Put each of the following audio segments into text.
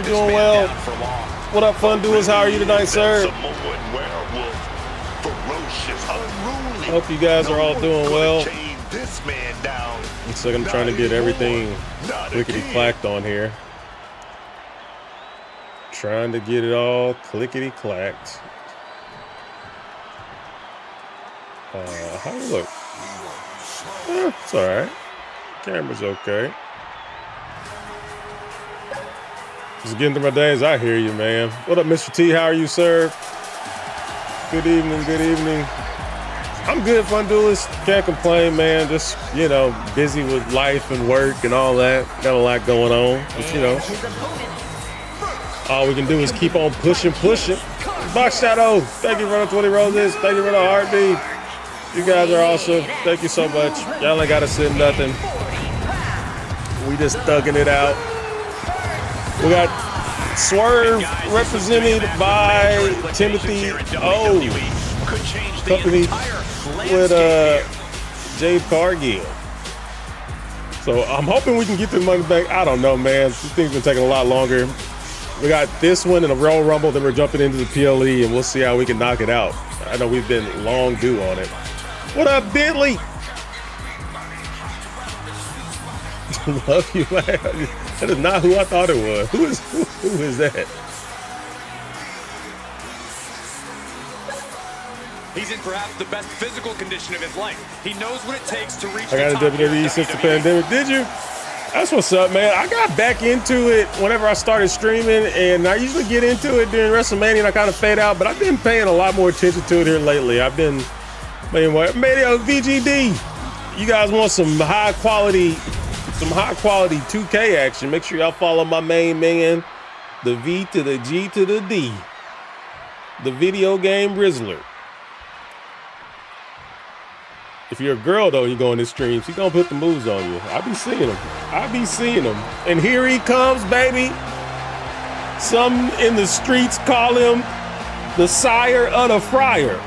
doing well. What up, fun doers? How are you tonight, sir? Hope you guys are all doing well. Looks like I'm trying to get everything clickety-clacked on here. Trying to get it all clickety-clacked. How do you look? It's all right. Camera's okay. Just getting through my days. I hear you, man. What up, Mr. T? How are you, sir? Good evening. Good evening. I'm good, fun duelist. Can't complain, man. Just, you know, busy with life and work and all that. Got a lot going on. But, you know, all we can do is keep on pushing. Box Shadow, thank you for the 20 roses. Thank you for the heartbeat. You guys are awesome. Thank you so much. Y'all ain't got to send nothing. We just thugging it out. We got Swerve represented by Timothy O. Company with Jade Cargill. So I'm hoping we can get the money back. I don't know, man. This thing's been taking a lot longer. We got this one in a Royal Rumble, then we're jumping into the PLE, and we'll see how we can knock it out. I know we've been long due on it. What up, Bentley? Love you, man. That is not who I thought it was. Who is that? He's in perhaps the best physical condition of his life. He knows what it takes to reach. I got a WWE since the pandemic. Did you? That's what's up, man. I got back into it whenever I started streaming, and I usually get into it during WrestleMania and I kind of fade out, but I've been paying a lot more attention to it here lately. I've been, maybe VGD. You guys want some high quality 2K action? Make sure y'all follow my main man, the V to the G to the D, the video game Rizzler. If you're a girl, though, you go in his streams, he gonna put the moves on you. I be seeing him. And here he comes, baby. Some in the streets call him the sire of the fryer.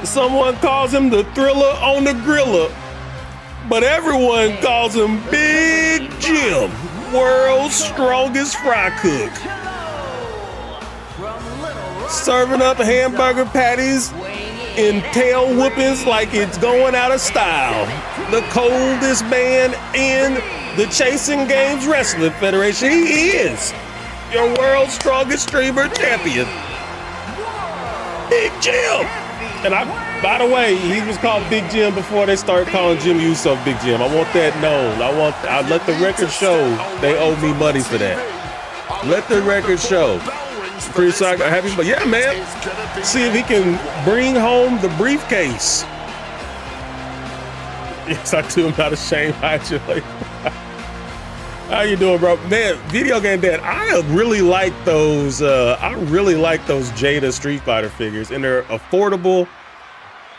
Someone calls him the thriller on the griller. But everyone calls him Big Jim, world's strongest fry cook. Serving up hamburger patties in tail whoopings like it's going out of style. The coldest man in the Chasing Games Wrestling Federation. He is your world's strongest streamer champion, Big Jim. And by the way, he was called Big Jim before they started calling Jim Uso Big Jim. I want that known. I let the record show they owe me money for that. Let the record show. Pretty happy, but yeah, man. See if he can bring home the briefcase. Yes, I too am not ashamed. Actually, how you doing, bro? Man, video game dad. I really like those. I really like those Jada Street Fighter figures, and they're affordable.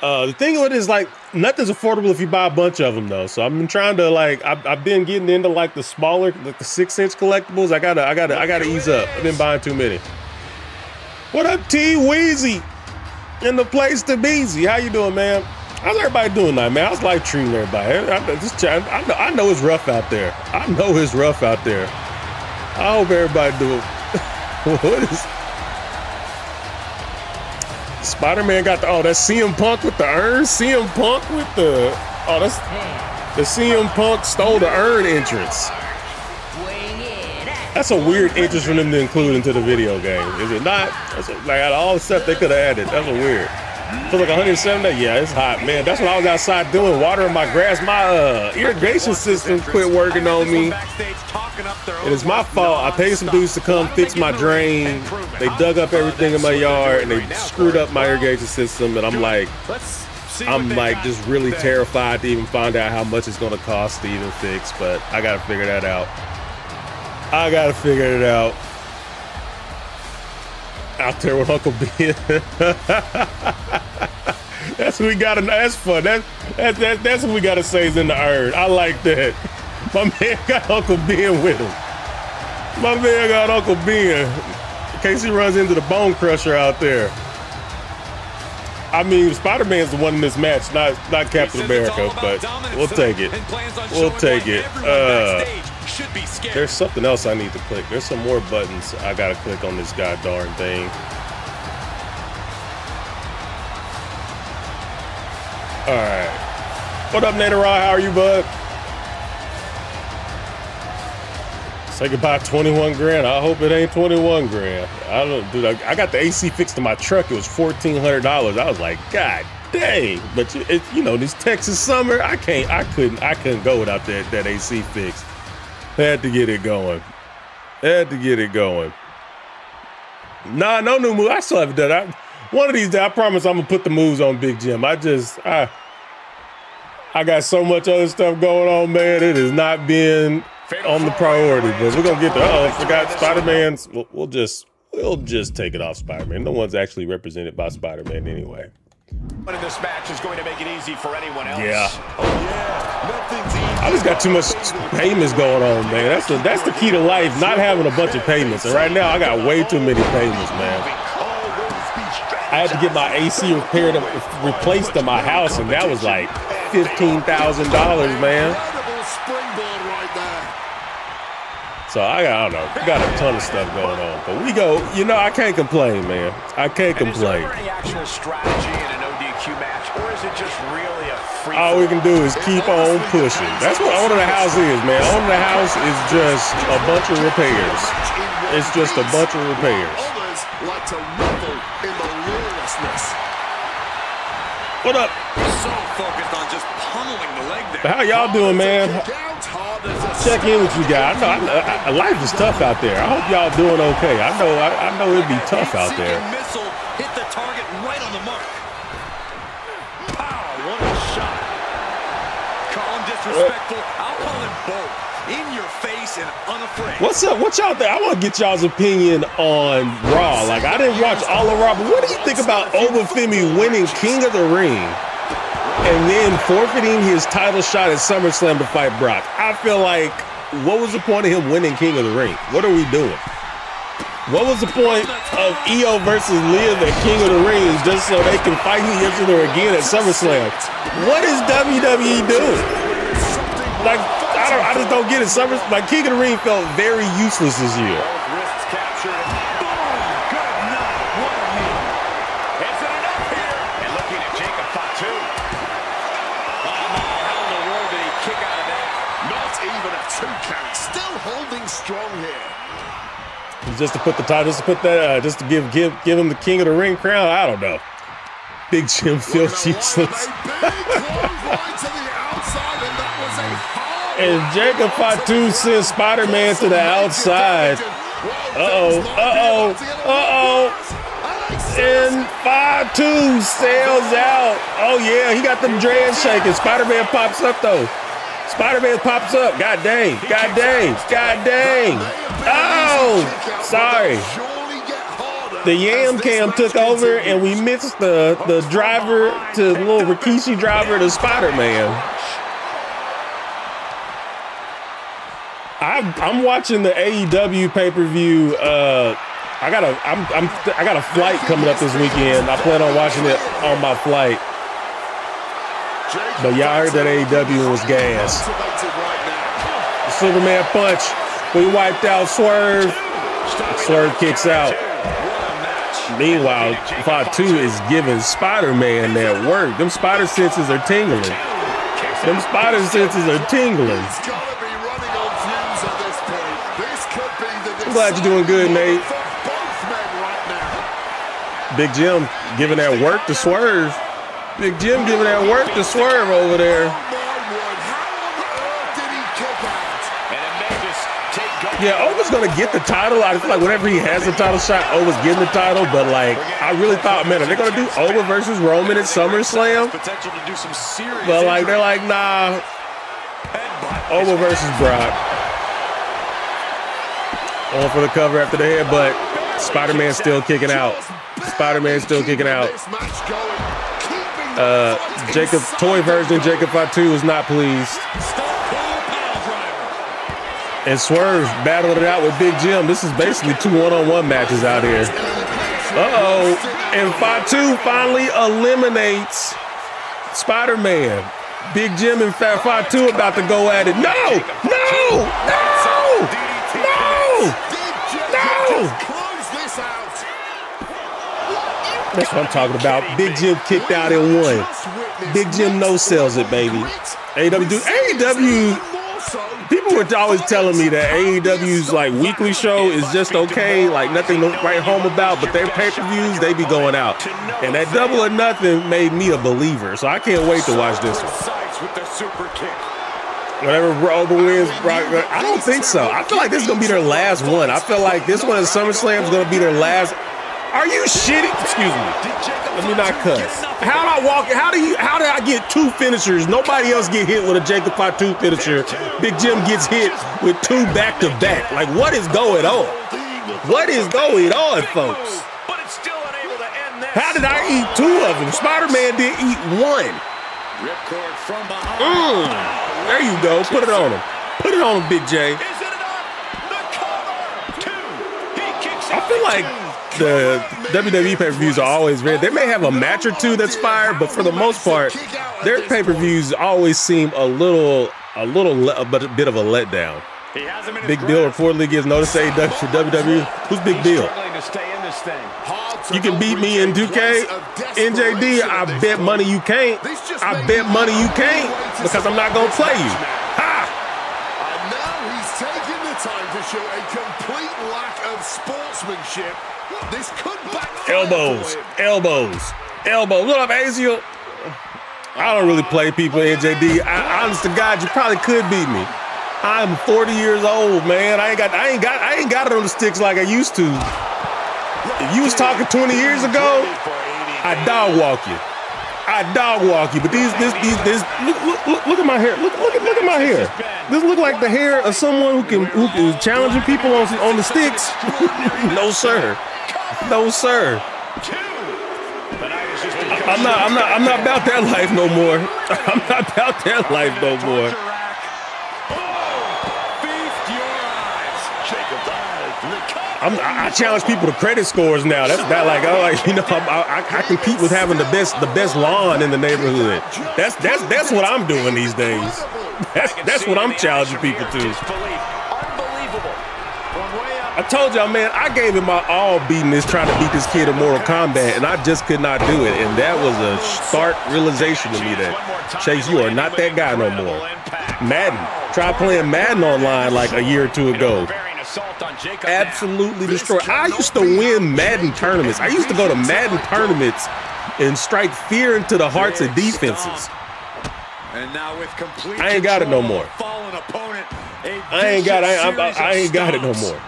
The thing with it is like nothing's affordable if you buy a bunch of them though. So I've been trying to like I've been getting into like the smaller, like the 6-inch collectibles. I gotta ease up. I've been buying too many. What up, T Weezy? In the place to be easy. How you doing, man? How's everybody doing tonight, man? How's life treating everybody? I know it's rough out there. I hope everybody doing. What is? Spider-Man got that's CM Punk with the urn. CM Punk with the that's the CM Punk stole the urn entrance. That's a weird entrance for them to include into the video game, is it not? Like out of all the stuff they could have added, that's a weird. Feels like 170. Yeah, it's hot, man. That's what I was outside doing, watering my grass. My irrigation system quit working on me. It is my fault. I paid some dudes to come fix my drain. They dug up everything in my yard and they screwed up my irrigation system. And I'm like just really terrified to even find out how much it's gonna cost to even fix. But I gotta figure that out. Out there with Uncle Ben. That's what we gotta. That's fun. That's what we gotta say is in the urn. I like that. My man got Uncle Ben with him. In case he runs into the Bone Crusher out there. I mean, Spider-Man's the one in this match, not Captain America, but we'll take it. should be scared. There's something else I need to click. There's some more buttons I gotta click on this goddamn thing. All right. What up, Nader? How are you, bud? Say goodbye, 21 grand. I hope it ain't 21 grand. I don't, dude. I got the AC fixed to my truck. It was $1,400. I was like, God dang. But you know, this Texas summer, I couldn't go without that AC fix. Had to get it going. Nah, no new move. I still haven't done it. One of these days, I promise I'm gonna put the moves on Big Jim. I got so much other stuff going on, man. It has not been on the priority, but we're gonna get to. I forgot Spider-Man's. We'll just take it off Spider-Man. No one's actually represented by Spider-Man anyway. But in this match is going to make it easy for anyone else. Yeah. Oh yeah. Nothing's easy. I just got too much payments going on, man. That's the key to life, not having a bunch of payments. And right now, I got way too many payments, man. I had to get my AC repaired and replaced in my house, and that was like $15,000, man. So I don't know. We got a ton of stuff going on, but we go. You know, I can't complain, man. I can't complain. Is there any actual strategy in an ODQ match, or is it just really a free? All we can do is keep on pushing. That's what owning the house is, man. Owning the house is just a bunch of repairs. It's just a bunch of repairs. Others like to revel in the lawlessness. What up? So focused on just pummeling the leg there. How y'all doing, man? Check in with you guys. I know life is tough out there. I hope y'all doing okay. I know it'd be tough out there. Missile hit the target right on the mark. Pow! What a shot. Call him disrespectful. I'll call him bold. In your face and unafraid. What's up? What y'all think? I want to get y'all's opinion on Raw. Like, I didn't watch all of Raw, but what do you think about Femi winning King of the Ring and then forfeiting his title shot at SummerSlam to fight Brock? I feel like, what was the point of him winning King of the Ring? What are we doing? What was the point of Io versus Liv at King of the Ring just so they can fight each other again at SummerSlam? What is WWE doing? Like, I just don't get it. Like, King of the Ring felt very useless this year. Wrists captured. Boom! Good night. What a knee. Is it enough here? And looking at Jacob Fatu. Oh, how in the world did he kick out of that? Not even a 2 count. Still holding strong here. Just to put the title, just to give him the King of the Ring crown. I don't know. Big Jim feels useless. And Jacob Fatu sends Spider-Man to the outside. And Fatu sails out. Oh, yeah, he got them dreads shaking. Spider-Man pops up, though. Spider-Man pops up. God dang. Oh, sorry. The Yam Cam took over, and we missed the driver to the little Rikishi driver to Spider-Man. I'm watching the AEW pay-per-view. I got a flight coming up this weekend. I plan on watching it on my flight. But y'all heard that AEW was gas. The Superman punch. We wiped out Swerve. Swerve kicks out. Meanwhile, Fatu is giving Spider-Man that work. Them spider senses are tingling. I'm glad you're doing good, Nate. Big Jim giving that work to Swerve. Over there. Yeah, Ova's gonna get the title. I feel like whenever he has the title shot, Ova's getting the title. But like, I really thought, man, are they gonna do Ova versus Roman at SummerSlam? But like, they're like, nah. Ova versus Brock. On for the cover after the headbutt. Spider-Man's still kicking out. Jacob, toy version, Jacob Fatu is not pleased. And Swerve battled it out with Big Jim. This is basically 2 one-on-one matches out here. And Fatu finally eliminates Spider-Man. Big Jim and Fatu about to go at it. No! Close this out. That's what I'm talking about. Big Jim kicked out in one. Big Jim no-sells it, baby. AEW, people were always telling me that AEW's like weekly show is just okay, like nothing to write home about, but their pay-per-views, they be going out. And that Double or Nothing made me a believer, so I can't wait to watch this one. Whatever Roman wins, I don't think so. I feel like this is going to be their last one. I feel like this one at SummerSlam is going to be their last. Are you shitting? Excuse me. Let me not cuss. How do I walk? How did I get two finishers? Nobody else get hit with a Jacob Fatu finisher. Big Jim gets hit with two back to back. Like, what is going on? What is going on, folks? How did I eat two of them? Spider-Man didn't eat one. There you go. Put it on him. Put it on him, Big J. I feel like the WWE pay-per-views are always very. They may have a match or two that's fire, but for the most part, their pay-per-views always seem a bit of a letdown. Big Bill reportedly gives notice to AEW for WWE. Who's Big Bill? You can beat me in 2K, NJD. I bet money you can't. I bet money you can't because I'm not gonna play you. Ha! And now he's taking the time to show a complete lack of sportsmanship. This could backfire. Elbows. What up, Aziel? I don't really play people, NJD. Honest to God, you probably could beat me. I'm 40 years old, man. I ain't got it on the sticks like I used to. If you was talking 20 years ago, I'd dog walk you. But these look at my hair. Look at my hair. This look like the hair of someone who is challenging people on the sticks. No sir. I'm not about that life no more. I'm not about that life no more. I challenge people to credit scores now. That's not like I compete with having the best lawn in the neighborhood. That's what I'm doing these days. That's what I'm challenging people to. I told y'all, man, I gave it my all trying to beat this kid in Mortal Kombat, and I just could not do it. And that was a stark realization to me that, Chase, you are not that guy no more. Madden. Try playing Madden online like a year or two ago. Absolutely destroyed. I used to win Madden tournaments. I used to go to Madden tournaments and strike fear into the hearts of defenses. I ain't got it no more. I ain't got it no more.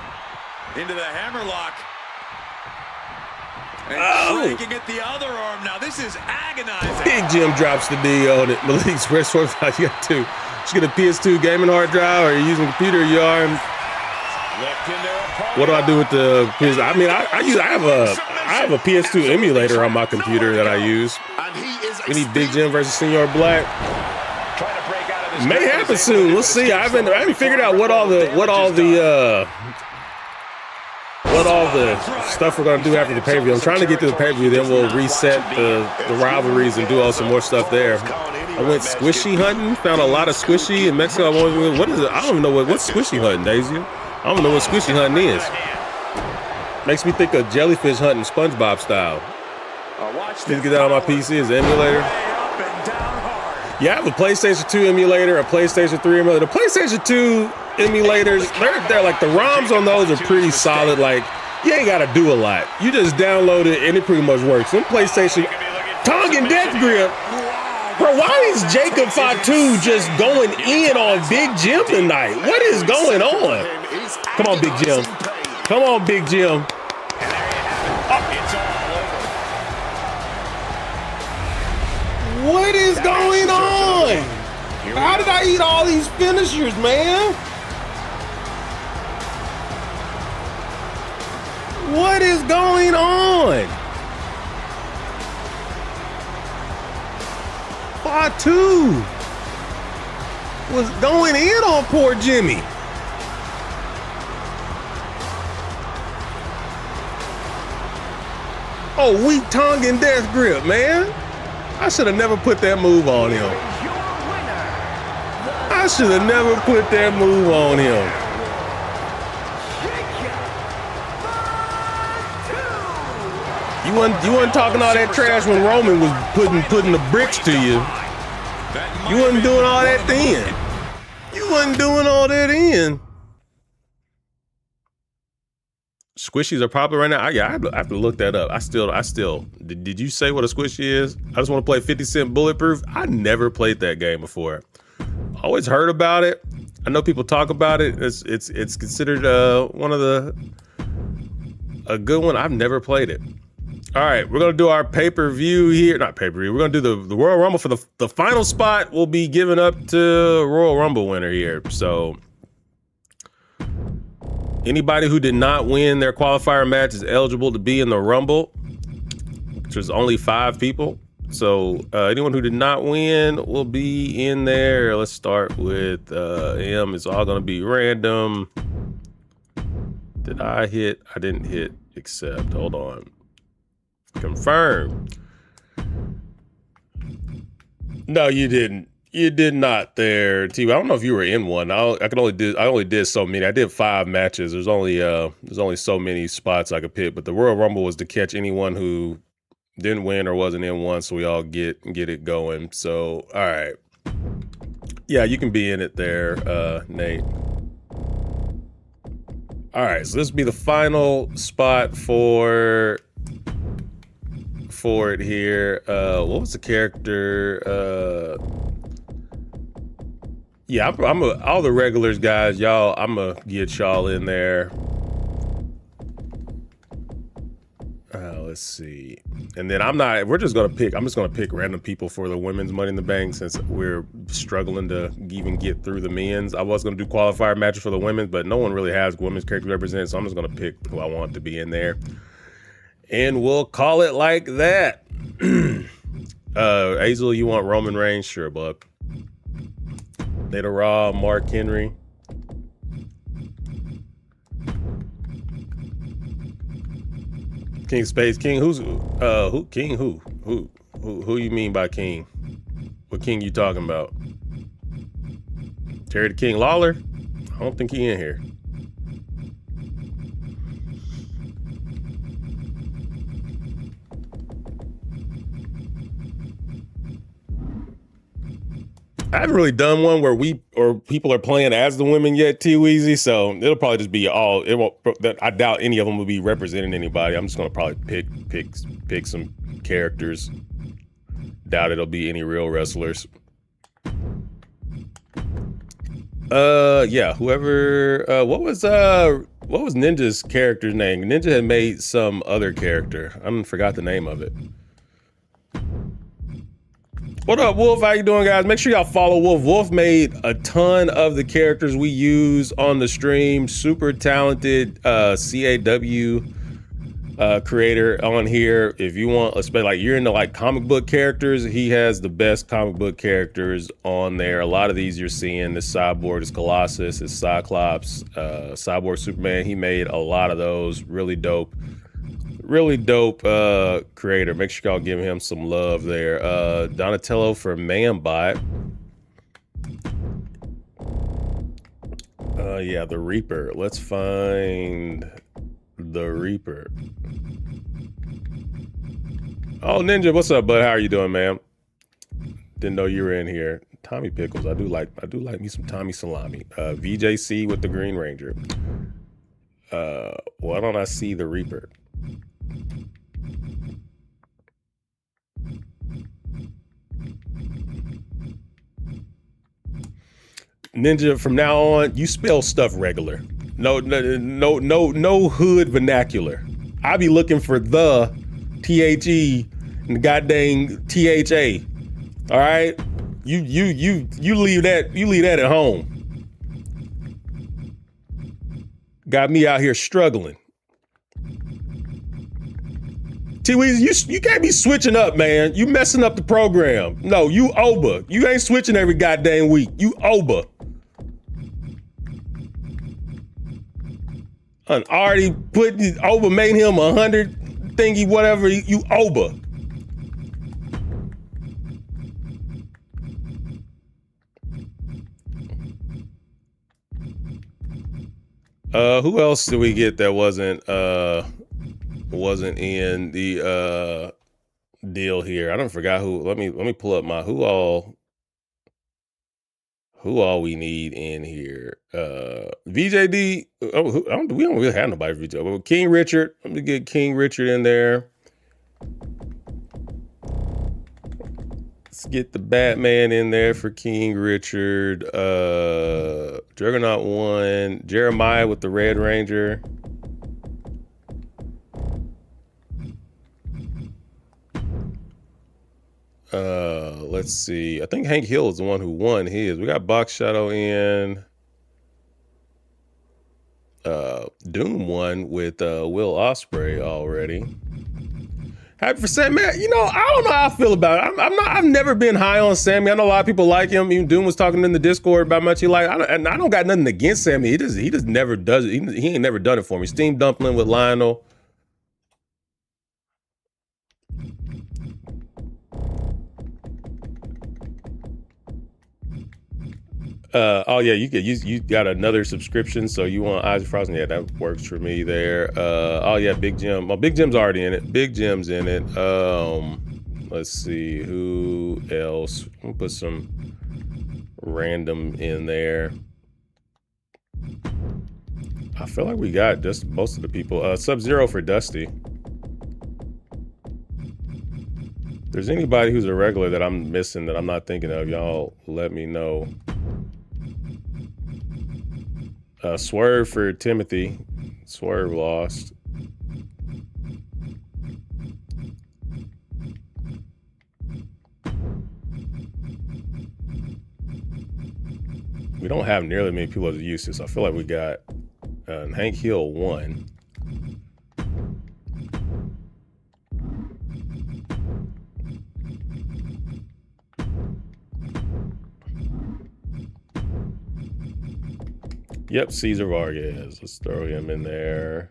Into the hammerlock. And striking at the other arm now. This is agonizing. Big Jim drops the D on it. Malik's Express 45. You got two. Just get a PS2 gaming hard drive, or you're using a computer, you are. What do I do with the PS? I mean, I have a PS2 emulator on my computer that I use. We need Big Jim versus Senor Black. May happen soon. We'll see. I haven't figured out what all the stuff we're gonna do after the pay-per-view. I'm trying to get to the pay-per-view, then we'll reset the rivalries and do all some more stuff there. I went squishy hunting, found a lot of squishy in Mexico. What is it? I don't even know what's squishy hunting, Daisy. I don't know what squishy hunting is. Makes me think of jellyfish hunting SpongeBob style. Need to get that on my PC as an emulator. Yeah, I have a PlayStation 2 emulator, a PlayStation 3 emulator. The PlayStation 2 emulators, they're like the ROMs on those are pretty solid. Like, you ain't gotta do a lot. You just download it and it pretty much works. Some PlayStation tongue and death grip. Bro, why is Jacob Fatu just going in on Big Jim tonight? What is going on? Come on, Big Jim. Come on, Big Jim. What is going on? How did I eat all these finishers, man? What is going on? Fatu was going in on poor Jimmy. Oh, weak tongue and death grip, man. I should have never put that move on him. I should have never put that move on him. You wasn't talking all that trash when Roman was putting the bricks to you. You wasn't doing all that then. You wasn't doing all that then. Squishies are popular right now. I have to look that up. I still. Did you say what a squishy is? I just want to play 50 Cent Bulletproof. I never played that game before. Always heard about it. I know people talk about it. It's considered one of a good one. I've never played it. All right, we're gonna do our pay-per-view here. Not pay-per-view. We're gonna do the Royal Rumble for the final spot. Will be given up to Royal Rumble winner here. So. Anybody who did not win their qualifier match is eligible to be in the Rumble, which is only 5 people. So anyone who did not win will be in there. Let's start with him. It's all going to be random. Did I hit? I didn't hit accept. Hold on. Confirm. No, you didn't. You did not there, T. I don't know if you were in one. I only did so many. I did 5 matches. There's only so many spots I could pick. But the Royal Rumble was to catch anyone who didn't win or wasn't in one, so we all get it going. So all right, yeah, you can be in it there, Nate. All right, so this will be the final spot for it here. What was the character? Yeah, I'm all the regulars, guys. Y'all, I'm gonna get y'all in there. Let's see. And then I'm just gonna pick random people for the women's Money in the Bank since we're struggling to even get through the men's. I was gonna do qualifier matches for the women's, but no one really has women's characters represented, so I'm just gonna pick who I want to be in there. And we'll call it like that. Hazel, you want Roman Reigns? Sure, bub. Data Raw, Mark Henry. King Space King. Who King? Who you mean by King? What King you talking about? Terry the King Lawler? I don't think he in here. I haven't really done one where people are playing as the women yet, T-Weezy, so it'll probably just be all. It won't. I doubt any of them will be representing anybody. I'm just gonna probably pick some characters. Doubt it'll be any real wrestlers. Yeah, whoever. What was Ninja's character's name? Ninja had made some other character. I forgot the name of it. What up, Wolf? How you doing, guys? Make sure y'all follow Wolf. Wolf made a ton of the characters we use on the stream. Super talented CAW creator on here. If you want, especially like you're into like comic book characters, he has the best comic book characters on there. A lot of these you're seeing. This Cyborg, this Colossus, this Cyclops, Cyborg Superman. He made a lot of those. Really dope creator. Make sure y'all give him some love there. Donatello for Manbot. Yeah, the Reaper. Let's find the Reaper. Oh, Ninja, what's up, bud? How are you doing, man? Didn't know you were in here. Tommy Pickles. I do like me some Tommy Salami. VJC with the Green Ranger. Why don't I see the Reaper? Ninja, from now on, you spell stuff regular. No hood vernacular. I be looking for the THE and the goddamn THA. All right, you leave that at home. Got me out here struggling. T-Weezy, you can't be switching up, man. You messing up the program. No, you Oba. You ain't switching every goddamn week. You Oba. Already putting Oba, made him 100 thingy, whatever. You Oba. Who else did we get that wasn't wasn't in the deal here. I don't forgot who. Let me pull up my who all we need in here. VJD. Oh, we don't really have nobody for VJD. But King Richard. Let me get King Richard in there. Let's get the Batman in there for King Richard. Juggernaut 1. Jeremiah with the Red Ranger. Let's see. I think Hank Hill is the one who won his. We got Box Shadow in. Doom won with Will Ospreay already. Happy for Sammy, man. You know, I don't know how I feel about it. I've never been high on Sammy. I know a lot of people like him. Even Doom was talking in the Discord about how much he like. And I don't got nothing against Sammy. He just never does it. He ain't never done it for me. Steam Dumpling with Lionel. Oh yeah, you got another subscription, so you want Isaac Frost? Yeah, that works for me there. Oh yeah, Big Jim. Well, Big Jim's already in it. Big Jim's in it. Let's see who else. We'll put some random in there. I feel like we got just most of the people. Sub-Zero for Dusty. If there's anybody who's a regular that I'm missing that I'm not thinking of, y'all let me know. Swerve for Timothy. Swerve lost. We don't have nearly many people as used to, so I feel like we got Hank Hill won. Yep, Cesar Vargas. Let's throw him in there.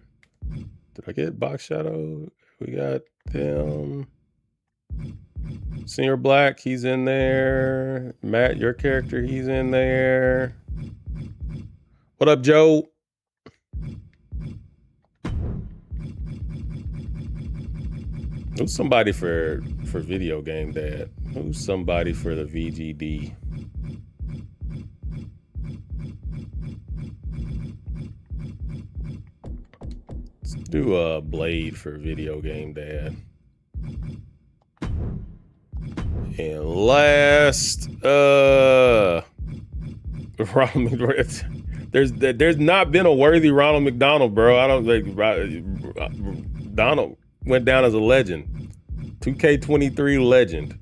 Did I get Box Shadow? We got them. Senior Black, he's in there. Matt, your character, he's in there. What up, Joe? Who's somebody for Video Game Dad? Who's somebody for the VGD? Let's do a Blade for Video Game Dad. And last, there's not been a worthy Ronald McDonald, bro. I don't think Donald went down as a legend. 2K23 legend.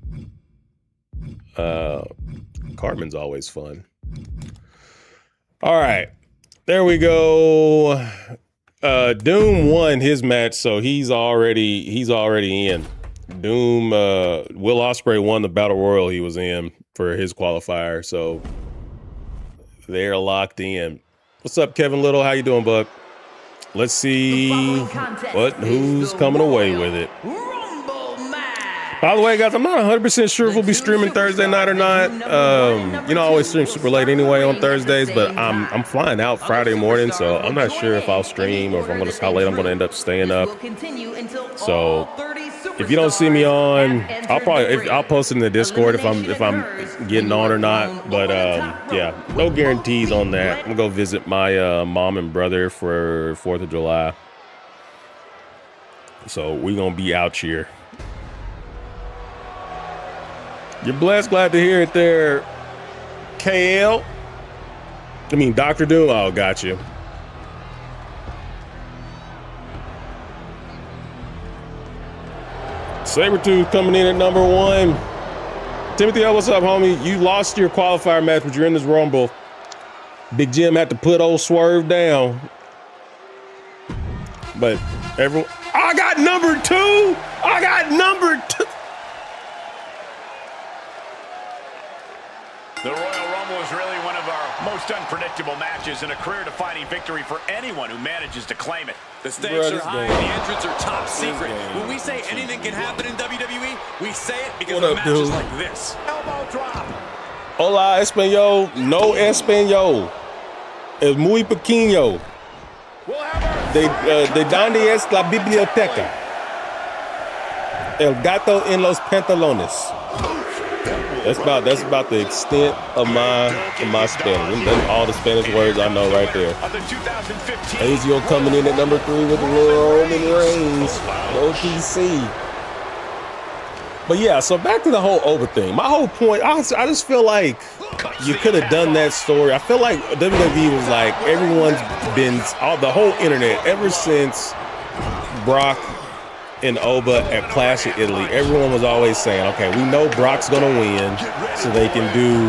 Cartman's always fun. All right, there we go. Doom won his match, so he's already in. Doom, Will Ospreay won the Battle Royal he was in for his qualifier, so they're locked in. What's up, Kevin Little? How you doing, bud? Let's see who's coming away with it. By the way, guys, I'm not 100% sure if we'll be streaming Thursday night or not. You know, I always stream super late anyway on Thursdays, but I'm flying out Friday morning, so I'm not sure if I'll stream or if how late I'm going to end up staying up. So if you don't see me on, I'll post it in the Discord if I'm getting on or not. But yeah, no guarantees on that. I'm gonna go visit my mom and brother for 4th of July. So we're gonna be out here. You're blessed. Glad to hear it there, KL. I mean, Dr. Doom. Oh, got you. Sabretooth coming in at number 1. Timothy, what's up, homie? You lost your qualifier match, but you're in this Rumble. Big Jim had to put old Swerve down. But everyone... I got number 2! I got number 2! The Royal Rumble is really one of our most unpredictable matches and a career-defining victory for anyone who manages to claim it. The stakes are high and the entrants are top secret. When we say anything can happen in WWE, we say it because of matches like this. Elbow drop. Hola, español. No español. Es muy pequeño. We'll have our de donde es la biblioteca? El gato en los pantalones. That's about the extent of my Spanish. That's all the Spanish words I know right there. Azio coming in at number 3 with the little Roman Reigns. OTC. But yeah, so back to the whole Oba thing. My whole point, I just feel like you could have done that story. I feel like WWE was like, everyone's been, the whole internet, ever since Brock and Oba at Clash of Italy, everyone was always saying, okay, we know Brock's gonna win, so they can do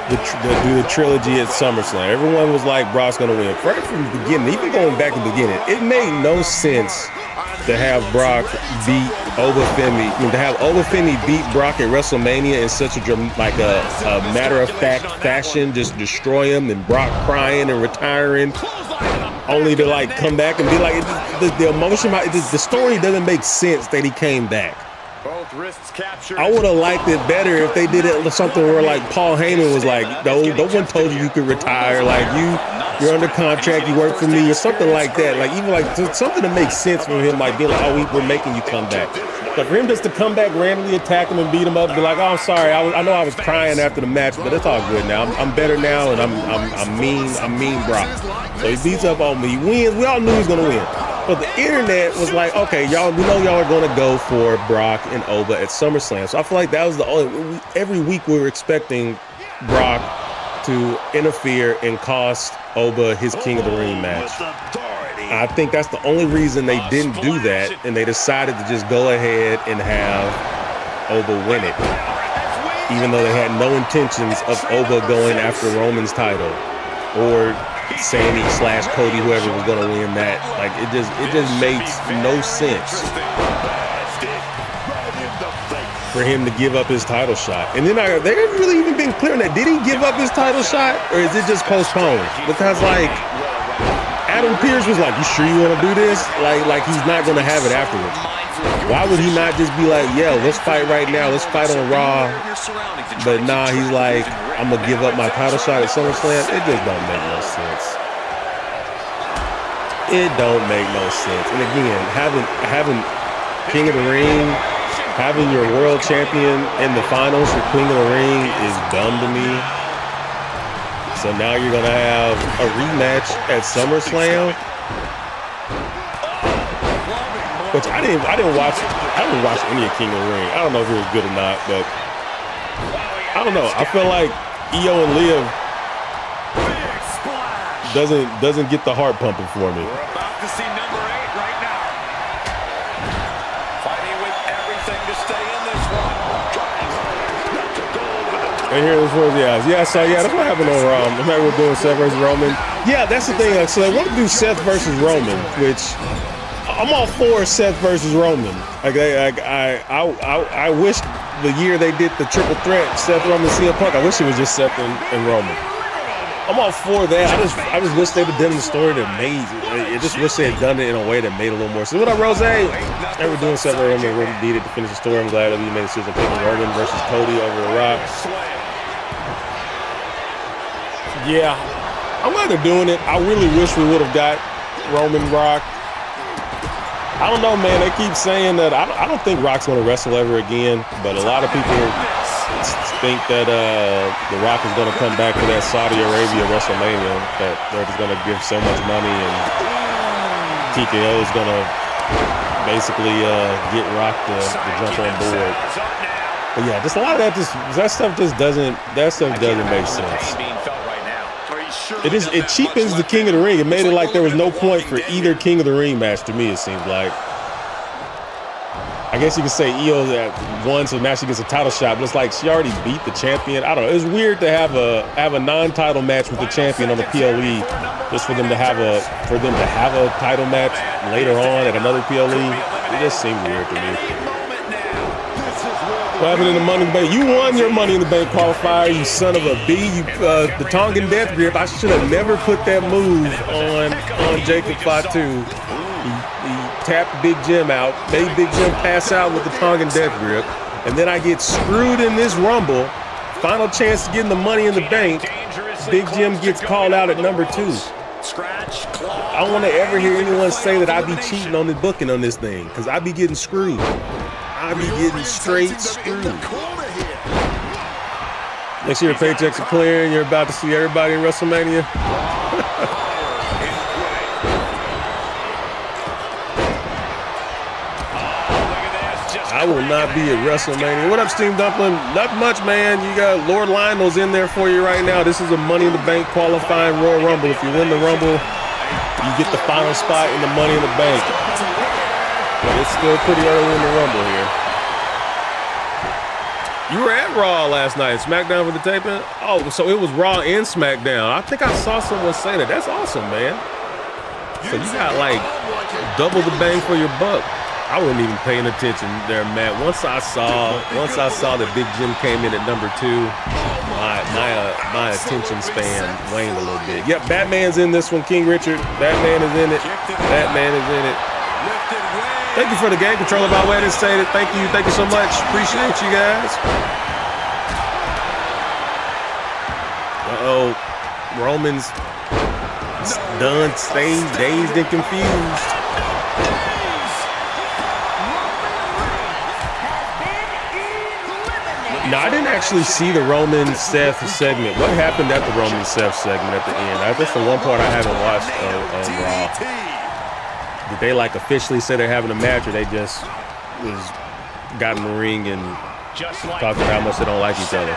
the trilogy at SummerSlam. Everyone was like, Brock's gonna win. Right from the beginning, even going back to the beginning, it made no sense to have Brock beat Femi. I mean, to have Femi beat Brock at WrestleMania in such a matter-of-fact fashion, just destroy him, and Brock crying and retiring, only to like come back and be like, the emotion, the story doesn't make sense that he came back. Both wrists captured. I would have liked it better if they did it something where like Paul Heyman was like, no one told you could retire. Like you're under contract, you work for me, or something like that. Like even like something that makes sense from him, like being like, oh, we're making you come back. But for him just to come back, randomly attack him and beat him up, be like, oh, I'm sorry, I know I was crying after the match, but it's all good now. I'm better now, and I'm mean Brock. So he beats up on me, he wins. We all knew he was gonna win. But the internet was like, okay, we know y'all are gonna go for Brock and Oba at SummerSlam. So I feel like that was the only, every week we were expecting Brock to interfere and cost Oba his King of the Ring match. I think that's the only reason they didn't do that, and they decided to just go ahead and have Oba win it, even though they had no intentions of Oba going after Roman's title or Sammy/Cody, whoever was going to win that. Like it just makes no sense for him to give up his title shot. And then they haven't really even been clear on that. Did he give up his title shot, or is it just postponed? Because like Adam Pearce was like, you sure you want to do this? Like he's not going to have it afterwards. Why would he not just be like, yeah, let's fight right now. Let's fight on Raw. But nah, he's like, I'm going to give up my title shot at SummerSlam. It just don't make no sense. It don't make no sense. And again, having King of the Ring, having your world champion in the finals for King of the Ring is dumb to me. So now you're gonna have a rematch at SummerSlam, which I didn't watch. I didn't watch any of King of the Ring. I don't know if it was good or not, but I don't know. I feel like Io and Liv doesn't get the heart pumping for me. We're about to see number 8 right now. Fighting with everything to stay in this one. And here this was, so that's what happened on Raw. I'm like, we're doing Seth versus Roman. Yeah, that's the thing. So they want to do Seth versus Roman, which I'm all for Seth versus Roman. Like I wish the year they did the triple threat, Seth, Roman, CM Punk, I wish it was just Seth and Roman. I'm all for that. I just wish they'd have done the story that made it. I just wish they had done it in a way that made a little more sense. What up, Rose? They were doing Seth versus Roman. Roman beat it to finish the story. I'm glad that we made a decision picking Roman versus Cody over The Rock. Yeah, I'm glad they're doing it. I really wish we would have got Roman Rock. I don't know, man. They keep saying that. I don't think Rock's going to wrestle ever again, but a lot of people think that The Rock is going to come back to that Saudi Arabia WrestleMania, that they're just going to give so much money, and TKO is going to basically get Rock to jump on board. But yeah, just a lot of that stuff doesn't make sense. It cheapens the King of the Ring. It made it like there was no point for either King of the Ring match to me, it seems like. I guess you could say Io won, so now she gets a title shot, but it's like she already beat the champion. I don't know. It was weird to have a non-title match with the champion on the PLE, just for them to have a title match later on at another PLE. It just seemed weird to me. What happened in the Money in the Bank? You won your Money in the Bank qualifier, you son of a B. The Tongan Death Grip. I should have never put that move on Jacob Fatu. He tapped Big Jim out, made Big Jim pass out with the Tongan Death Grip, and then I get screwed in this Rumble. Final chance to get in the Money in the Bank. Big Jim gets called out at number 2. Scratch, claw. I don't want to ever hear anyone say that I be cheating on the booking on this thing, because I be getting screwed. I be getting straight screwed. Next year, paychecks are clear, and you're about to see everybody in WrestleMania. I will not be at WrestleMania. What up, Steam Dumpling? Not much, man. You got Lord Lionel's in there for you right now. This is a Money in the Bank qualifying Royal Rumble. If you win the Rumble, you get the final spot in the Money in the Bank. But it's still pretty early in the Rumble here. You were at Raw last night, SmackDown for the taping? Oh, so it was Raw and SmackDown. I think I saw someone say that. That's awesome, man. So you got like double the bang for your buck. I wasn't even paying attention there, Matt. Once I saw that Big Jim came in at number 2, my attention span waned a little bit. Yep, Batman's in this one. King Richard, Batman is in it. Batman is in it. Thank you for the game controller, by the way. I didn't say it. Thank you so much. Appreciate you guys. Uh-oh, Roman's done, staying dazed and confused. No, I didn't actually see the Roman-Seth segment. What happened at the Roman-Seth segment at the end? That's the one part I haven't watched on Raw. Did they like officially say they're having a match, or they just got in the ring and talked about how much they don't like each other?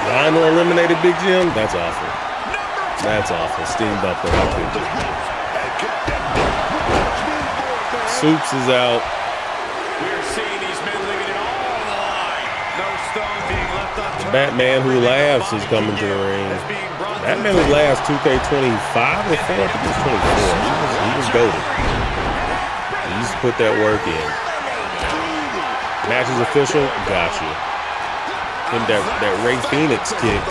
Lionel eliminated Big Jim? That's awful. That's awful. Steam Buffalo. Soups is out. Batman Who Laughs is coming to the ring. Batman Who Laughs 2K25 or 4? I think it was 24. He was goated. He used to put that work in. Match is official. Got you. And that Ray Phoenix kick.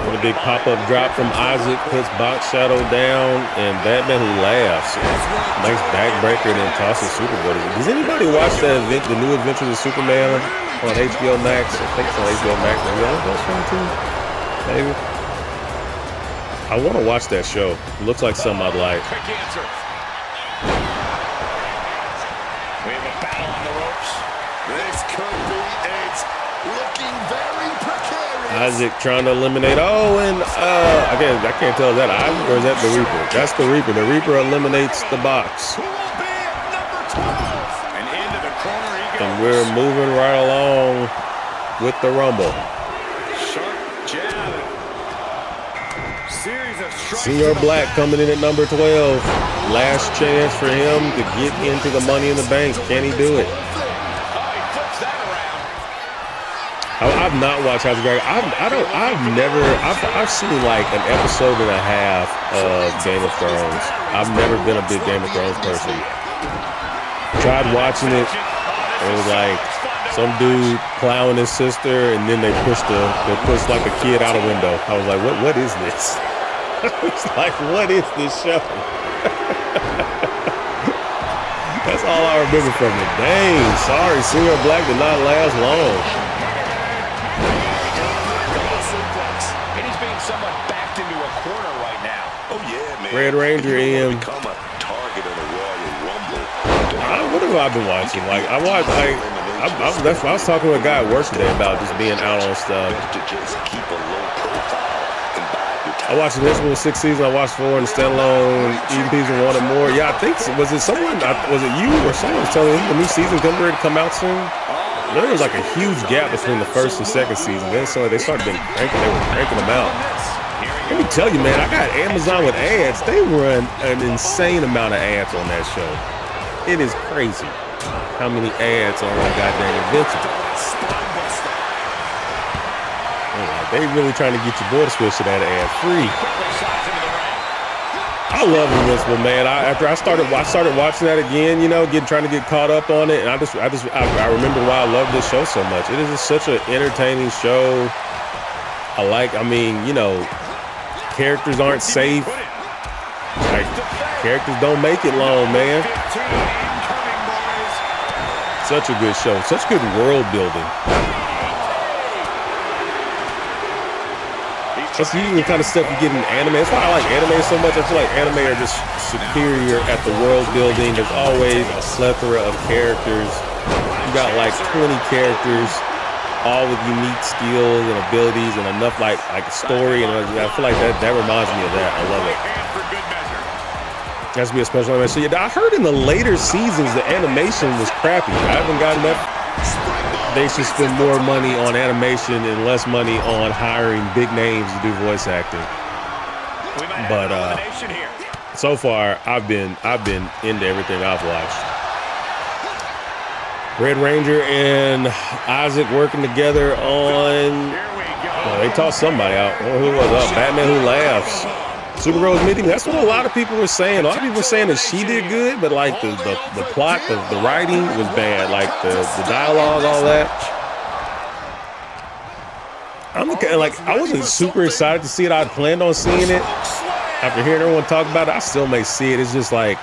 A big pop-up drop from Isaac, puts Box Shadow down, and Batman Who Laughs. Nice backbreaker, then tosses Superboy. Does anybody watch the new Adventures of Superman on HBO Max? I think it's on HBO Max. Maybe. I want to watch that show. It looks like something I'd like. Quick answer. We have a battle on the ropes. This could be it. Looking very precarious. Isaac trying to eliminate. Oh, and I can't tell, is that Isaac or is that the Reaper? That's the Reaper. The Reaper eliminates the Box. And we're moving right along with the Rumble. Senior Black coming in at number 12. Last chance for him to get into the Money in the Bank. Can he do it? I've not watched House of Dragon. I've seen like an episode and a half of Game of Thrones. I've never been a big Game of Thrones person. Tried watching it. It was like some dude plowing his sister, and then they pushed like a kid out a window. I was like, what is this? It's like, what is this show? That's all I remember from it. Dang, sorry, Senior Black did not last long. Red Ranger in. Become a target of the Royal Rumble. What have I been watching? Like I was talking to a guy at work today about just being out on stuff. I watched Invincible 6 seasons. I watched 4 and standalone. Even season 1 and more. Yeah, I think was it you or someone was telling me the new season ready to come out soon? There was like a huge gap between the first and second season. Then so they started cranking them out. Let me tell you, man, I got Amazon with ads. They run an insane amount of ads on that show. It is crazy how many ads are on goddamn Invincible. They really trying to get your boy to switch to that ad free. I love Invincible, man. After I started watching that again, trying to get caught up on it, and I remember why I love this show so much. It is just such an entertaining show. Characters aren't safe. Like, characters don't make it long, man. Such a good show. Such good world building. That's usually the kind of stuff you get in anime. That's why I like anime so much. I feel like anime are just superior at the world building. There's always a plethora of characters. You got like 20 characters, all with unique skills and abilities and enough like story. And I feel like that reminds me of that. I love it. Has to be a special animation. So yeah, I heard in the later seasons the animation was crappy. I haven't gotten that. They should spend more money on animation and less money on hiring big names to do voice acting. But so far, I've been into everything I've watched. Red Ranger and Isaac working together on. Well, they tossed somebody out. Who was up? Batman Who Laughs. Supergirl's meeting. That's what a lot of people were saying. A lot of people were saying that she did good, but like the plot, the writing was bad. Like the dialogue, all that. I wasn't super excited to see it. I planned on seeing it. After hearing everyone talk about it, I still may see it. It's just like,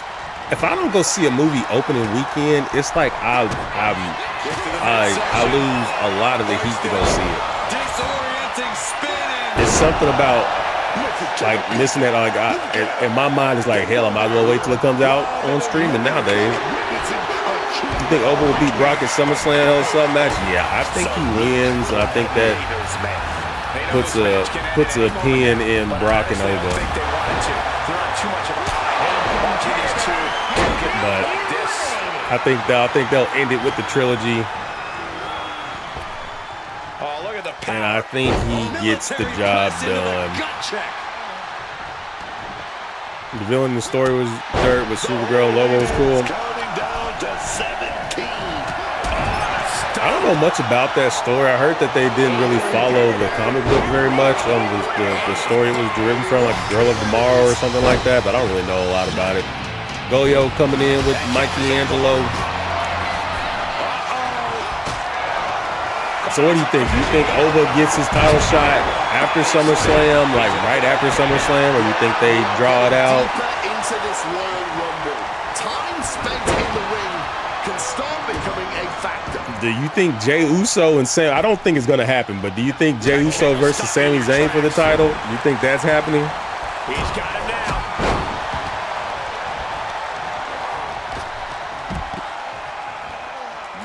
if I don't go see a movie opening weekend, it's like I lose a lot of the heat to go see it. It's something about like missing that. Like in my mind, it's like, hell, I might as well wait till it comes out on streaming nowadays. You think Oba will beat Brock at SummerSlam or something match? Yeah, I think he wins. I think that puts a pin in Brock and Oba. But I think they'll end it with the trilogy. And I think he gets the job done. The villain in the story was dirt, but Supergirl Lobo was cool. I don't know much about that story. I heard that they didn't really follow the comic book very much. The story it was driven from, like Girl of Tomorrow or something like that, but I don't really know a lot about it. Goyo coming in with Mikey Angelo. So what do you think? Do you think Oba gets his title shot after SummerSlam, like right after SummerSlam, or you think they draw it out? Into this Royal Rumble, time spent in the ring can start becoming a factor. Do you think Jey Uso and Sam? I don't think it's going to happen, but do you think Jey Uso versus Sami Zayn for the title? Do you think that's happening? He's got him now.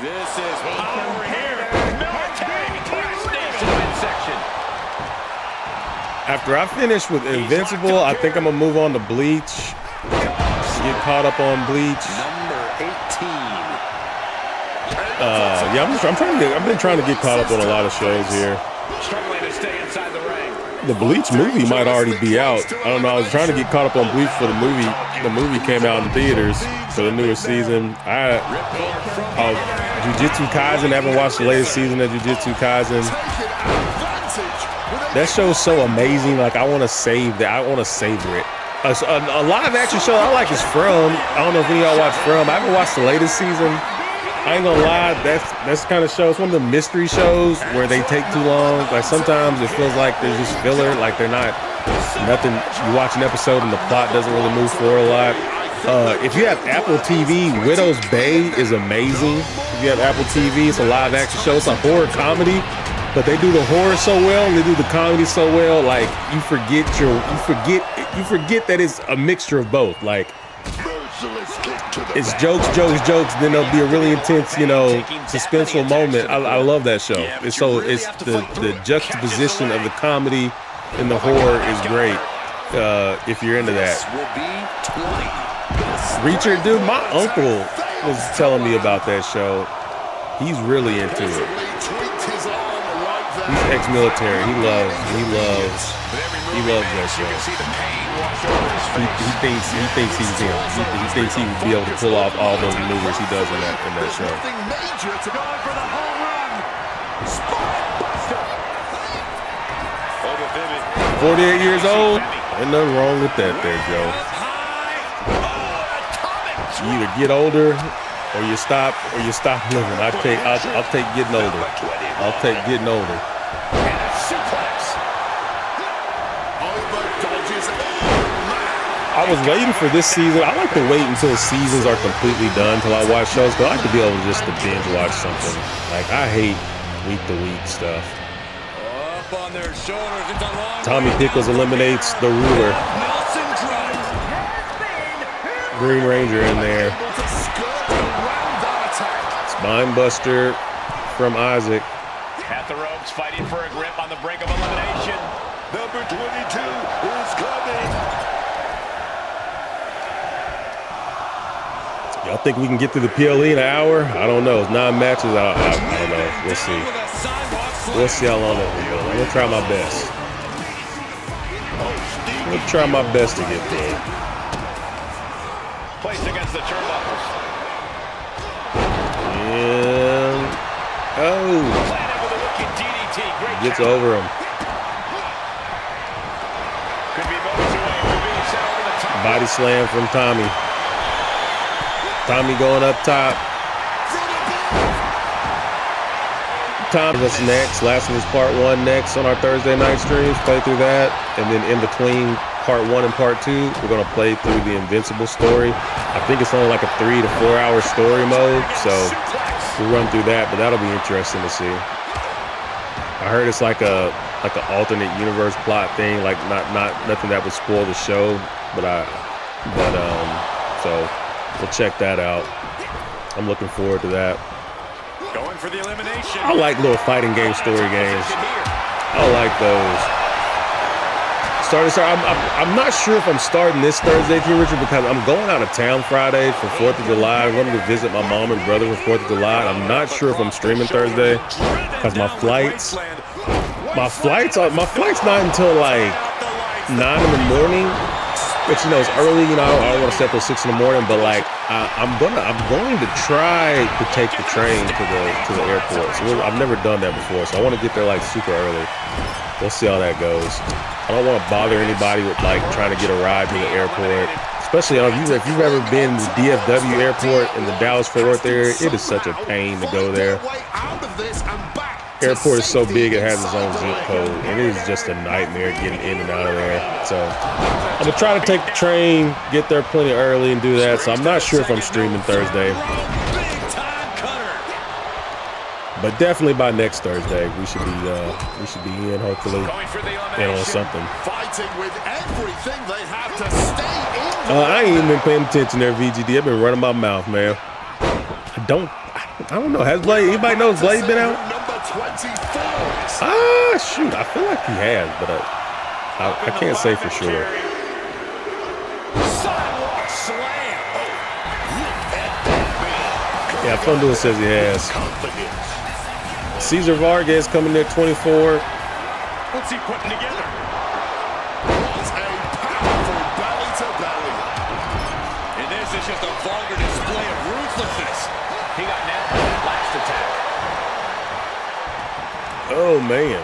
This is power here. Military prestige midsection. After I finish with Invincible, I think I'm gonna move on to Bleach. Get caught up on Bleach. Number 18. Yeah, I've been trying to get caught up on a lot of shows here. Struggling to stay inside the ring. The Bleach movie might already be out. I don't know. I was trying to get caught up on Bleach for the movie. The movie came out in theaters for the newest season. Jujutsu Kaisen. I haven't watched the latest season of Jujutsu Kaisen. That show's so amazing. Like I want to save that. I want to savor it. A live action show I like is From. I don't know if any of y'all watch From. I haven't watched the latest season. I ain't gonna lie, that's the kind of show. It's one of the mystery shows where they take too long. Like sometimes it feels like they're just filler, like they're not nothing. You watch an episode and the plot doesn't really move forward a lot. If you have Apple TV, Widow's Bay is amazing. If you have Apple TV, it's a live action show. It's a horror comedy, but they do the horror so well and they do the comedy so well. Like you forget that it's a mixture of both. Like it's jokes, then there'll be a really intense, suspenseful moment. I love that show. It's the juxtaposition of the comedy and the horror is great. If you're into that. Reacher, dude, my uncle was telling me about that show. He's really into it. He's ex-military. He loves that show. He thinks he's him. He thinks he would be able to pull off all those maneuvers he does in that show. 48 years old? Ain't nothing wrong with that there, Joe. You either get older or you stop living. I'll take getting older. I'll take getting older. I was waiting for this season. I like to wait until seasons are completely done till I watch shows, because I like to be able to just to binge watch something. Like, I hate week-to-week stuff. Up on their shoulders. It's a long Tommy Pickles eliminates the ruler. Green Ranger in there. Spine buster from Isaac. At the ropes, fighting for a grip on the brink of elimination. Number 22 is coming. Y'all think we can get through the PLE in an hour? I don't know. It's 9 matches. I don't know. We'll see. We'll see how long it will go. I'm going to try my best. I'm going to try my best to get through it. Placed against the turnbuckles. And gets over him. Could be moments away from being sent over the top. Body slam from Tommy. Tommy going up top. Tommy, what's next? Last one is part 1 next on our Thursday night streams. Play through that. And then in between part 1 and part 2, we're going to play through the Invincible story. I think it's only like a 3 to 4 hour story mode. So we'll run through that, but that'll be interesting to see. I heard it's like an alternate universe plot thing, like nothing that would spoil the show, so we'll check that out. I'm looking forward to that. Going for the elimination. I like little fighting game story games. I like those. I'm not sure if I'm starting this Thursday, King Richard, because I'm going out of town Friday for 4th of July. I'm going to visit my mom and brother for 4th of July. I'm not sure if I'm streaming Thursday because my flight's not until like 9 in the morning, which, you know, it's early. You know, I don't want to stay up till 6 in the morning, but like I'm going to try to take the train to the airport. So I've never done that before, so I want to get there like super early. We'll see how that goes. I don't want to bother anybody with like trying to get a ride to the airport, especially if you've ever been to the DFW airport in the Dallas-Fort Worth area. It is such a pain to go there. Airport is so big, it has its own zip code, and it is just a nightmare getting in and out of there. So I'm gonna try to take the train, get there plenty early, and do that. So I'm not sure if I'm streaming Thursday, but definitely by next Thursday we should be in, hopefully, and on something. Fighting with everything they have to stay in. I ain't even been paying attention there, VGD. I've been running my mouth, man. I don't know. Has Blade? Anybody knows Blade been out? Shoot, I feel like he has, but I can't say for sure. Yeah, Fundula says he has. Cesar Vargas coming in at 24. What's he putting together? What a powerful belly to belly. And this is just a vulgar display of ruthlessness. He got nailed by that last attack. Oh, man.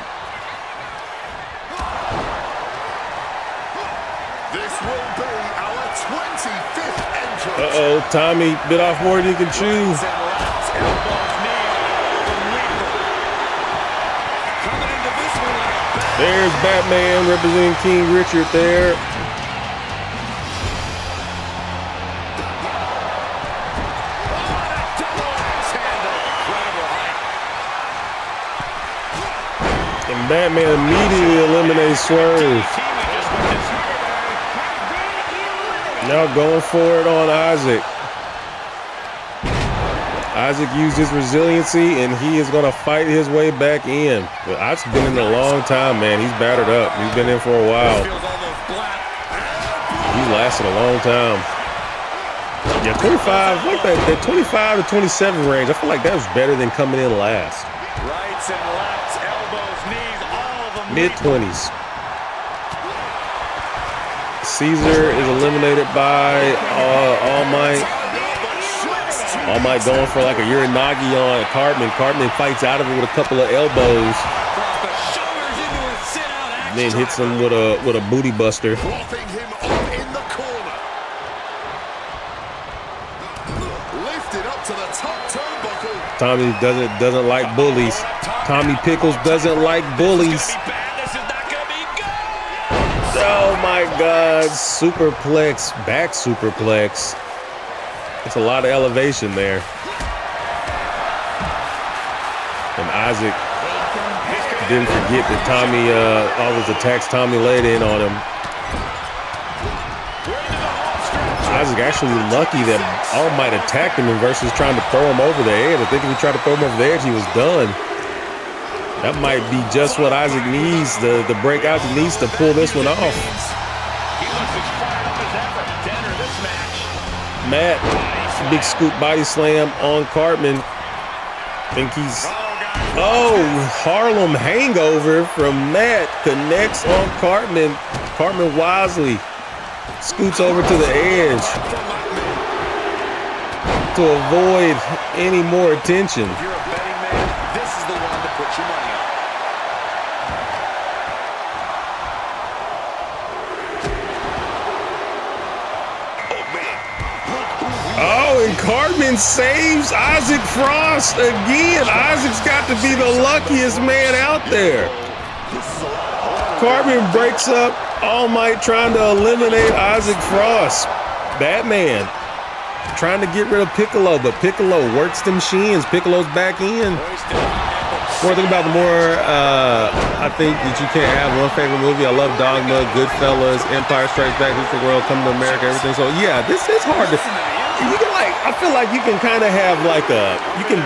This will be our 25th entrance. Uh-oh, Tommy bit off more than he can chew. There's Batman representing King Richard there. And Batman immediately eliminates Swerve. Now going for it on Isaac. Isaac used his resiliency, and he is going to fight his way back in. But Isaac's been in a long time, man. He's battered up. He's been in for a while. He's lasted a long time. Yeah, 25, like that 25 to 27 range, I feel like that was better than coming in last. Rights and lefts, elbows, knees, all of them. Mid-20s. Caesar is eliminated by All Might. All Might going for like a Uranagi on Cartman. Cartman fights out of it with a couple of elbows. Then hits him with a booty buster. Propping him up in the corner. Lifted up to the top turnbuckle. Tommy doesn't like bullies. Tommy Pickles doesn't like bullies. Oh my God, superplex, back superplex. It's a lot of elevation there. And Isaac didn't forget that Tommy always attacks Tommy laid in on him. Isaac actually lucky that All Might attacked him versus trying to throw him over the edge. I think if he tried to throw him over the edge, he was done. That might be just what Isaac needs, the breakout he needs to pull this one off. He looks as fired up as ever to enter this match. Matt, big scoop body slam on Cartman. Think he's... Oh, Harlem hangover from Matt connects on Cartman. Cartman wisely scoots over to the edge to avoid any more attention. If you're a betting man, this is the one to put your money on. Oh, and Cartman saves Isaac Frost again. Isaac's got to be the luckiest man out there. Cartman breaks up All Might trying to eliminate Isaac Frost. Batman trying to get rid of Piccolo, but Piccolo works them shins. Piccolo's back in. More thing about the more, I think that you can't have one favorite movie. I love Dogma, Goodfellas, Empire Strikes Back, Who's the World, Coming to America, everything. So yeah, this is hard to. You can like, I feel like you can kind of have like a, you can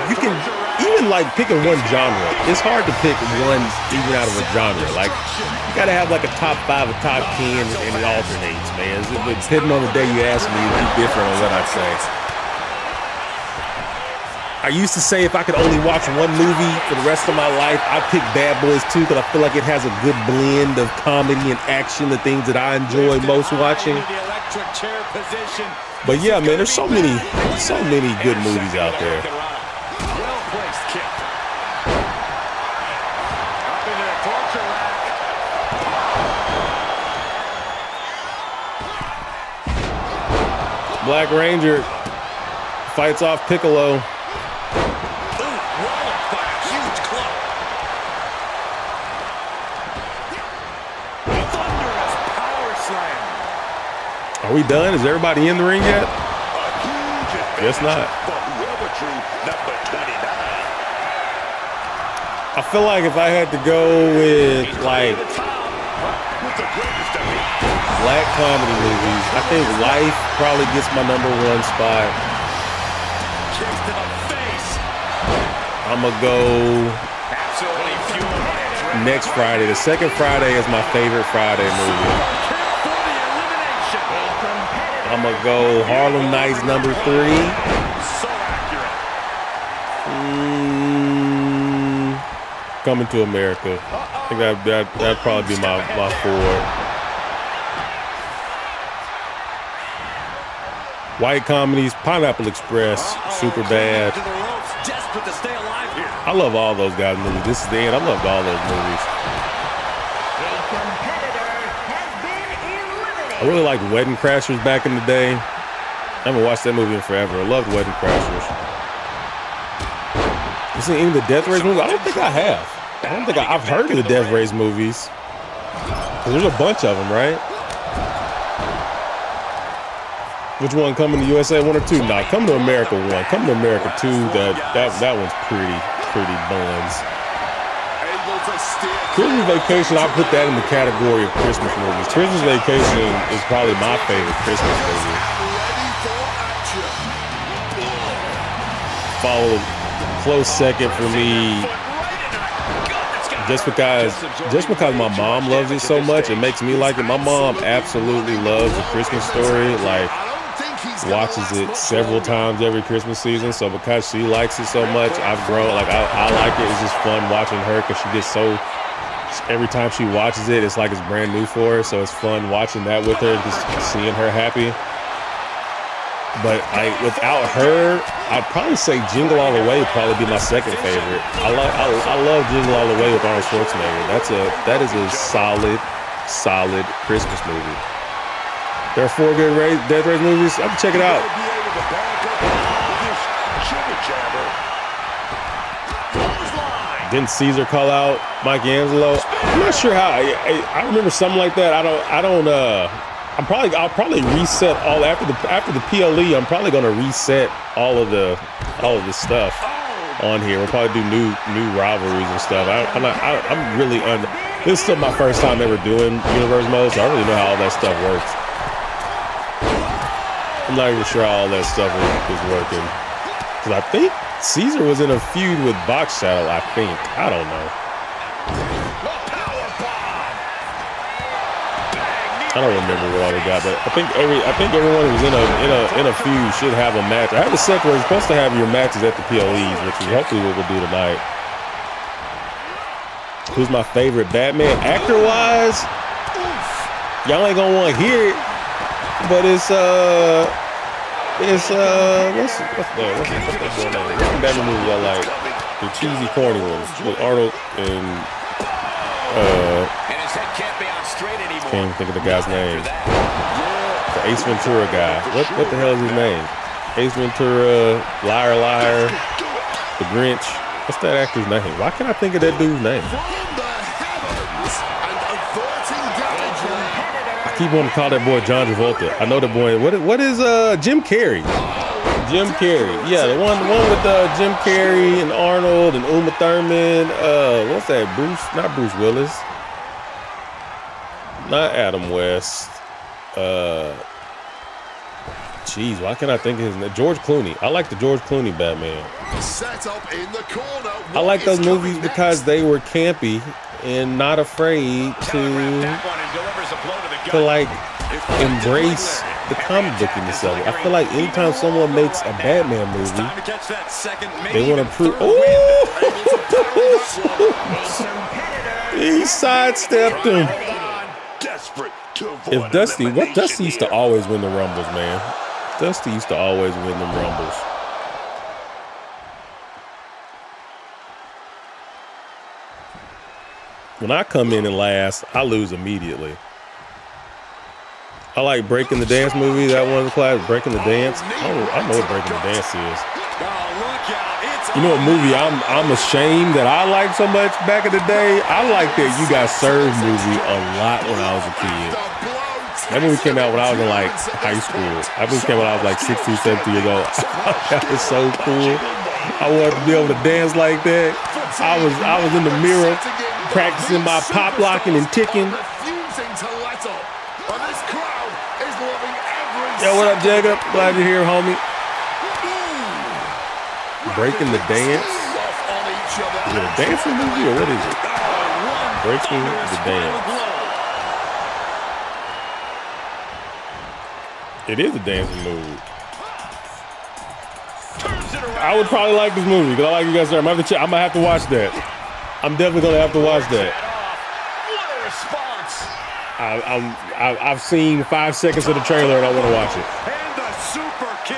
even like picking one genre. It's hard to pick one even out of a genre. Like you gotta have like a top 5, a top 10, and it alternates, man. Depending on the day you ask me, it'd be different on what I say. I used to say if I could only watch one movie for the rest of my life, I'd pick Bad Boys 2 because I feel like it has a good blend of comedy and action, the things that I enjoy most watching. But yeah, man, there's so many good movies out there. Well-placed kick. Up into the torture rack. Black Ranger fights off Piccolo. Are we done? Is everybody in the ring yet? Guess not. I feel like if I had to go with like black comedy movies, I think Life probably gets my #1 spot. I'ma go next Friday. The second Friday is my favorite Friday movie. I'm gonna go Harlem Nights #3. Coming to America. I think that'd probably be my 4. White comedies, Pineapple Express, super bad. I love all those guys' movies. This is the end. I loved all those movies. I really liked Wedding Crashers back in the day. I haven't watched that movie in forever. I loved Wedding Crashers. You seen any of the Death Race movies? I don't think I have. I don't think I've heard of the Death Race movies. There's a bunch of them, right? Which one? Coming to USA 1 or 2? Nah, Coming to America 1. Coming to America 2. That one's pretty buns. Christmas Vacation, I put that in the category of Christmas movies. Christmas Vacation is probably my favorite Christmas movie. Followed close second for me, just because my mom loves it so much, it makes me like it. My mom absolutely loves A Christmas Story. Like, watches it several times every Christmas season. So because she likes it so much, I've grown. Like I like it. It's just fun watching her because she gets so. Every time she watches it, it's like it's brand new for her. So it's fun watching that with her, just seeing her happy. But without her, I'd probably say Jingle All the Way would probably be my second favorite. I love Jingle All the Way with Arnold Schwarzenegger. That is a solid Christmas movie. There are 4 good Death Race movies. I can check it out. Didn't Caesar call out Mike Angelo? I'm not sure how. I remember something like that. I'll probably reset all after the PLE. I'm probably gonna reset all of the stuff on here. We'll probably do new rivalries and stuff. I'm really this is still my first time ever doing universe mode, so I don't really know how all that stuff works. I'm not even sure how all that stuff is working. Because I think Caesar was in a feud with Box Shadow, I think. I don't know. I don't remember what all we got, but I think everyone who's in a feud should have a match. I have a set where you're supposed to have your matches at the PLEs, which is hopefully what we'll do tonight. Who's my favorite Batman actor-wise? Y'all ain't gonna want to hear it, but it's what's that Batman movie I like? The cheesy, corny ones with Arnold and his head can't be on straight anymore. Can't even think of the guy's name. The Ace Ventura guy. What the hell is his name? Ace Ventura, Liar Liar, The Grinch. What's that actor's name? Why can't I think of that dude's name? I keep wanting to call that boy John Travolta. I know the boy. What is Jim Carrey? Jim Carrey. Yeah, the one with Jim Carrey and Arnold and Uma Thurman. What's that? Not Bruce Willis. Not Adam West. Jeez, why can't I think of his name? George Clooney. I like the George Clooney Batman. Set up in the corner. I like those movies because they were campy and not afraid to like embrace the comic bookiness of it. I feel like anytime someone makes a Batman movie, they want to prove. Oh, he sidestepped him. If Dusty used to always win the Rumbles, man. Dusty used to always win the Rumbles. When I come in and last, I lose immediately. I like Breaking the Dance movie. That one of the class, Breaking the Dance. I know what Breaking the Dance is. You know what movie I'm ashamed that I liked so much back in the day? I liked that You Got Served movie a lot when I was a kid. That movie came out when I was in like high school. That movie came out when I was like 16, 17 years old. That was so cool. I wanted to be able to dance like that. I was in the mirror practicing my pop locking and ticking. Yo, what up, Jacob? Glad you're here, homie. Breaking the Dance. Is it a dancing movie or what is it? Breaking the Dance. It is a dancing movie. I would probably like this movie because I like You Guys. I'm gonna have to watch that. I'm definitely gonna have to watch that. I've seen 5 seconds of the trailer and I want to watch it. And the super kick.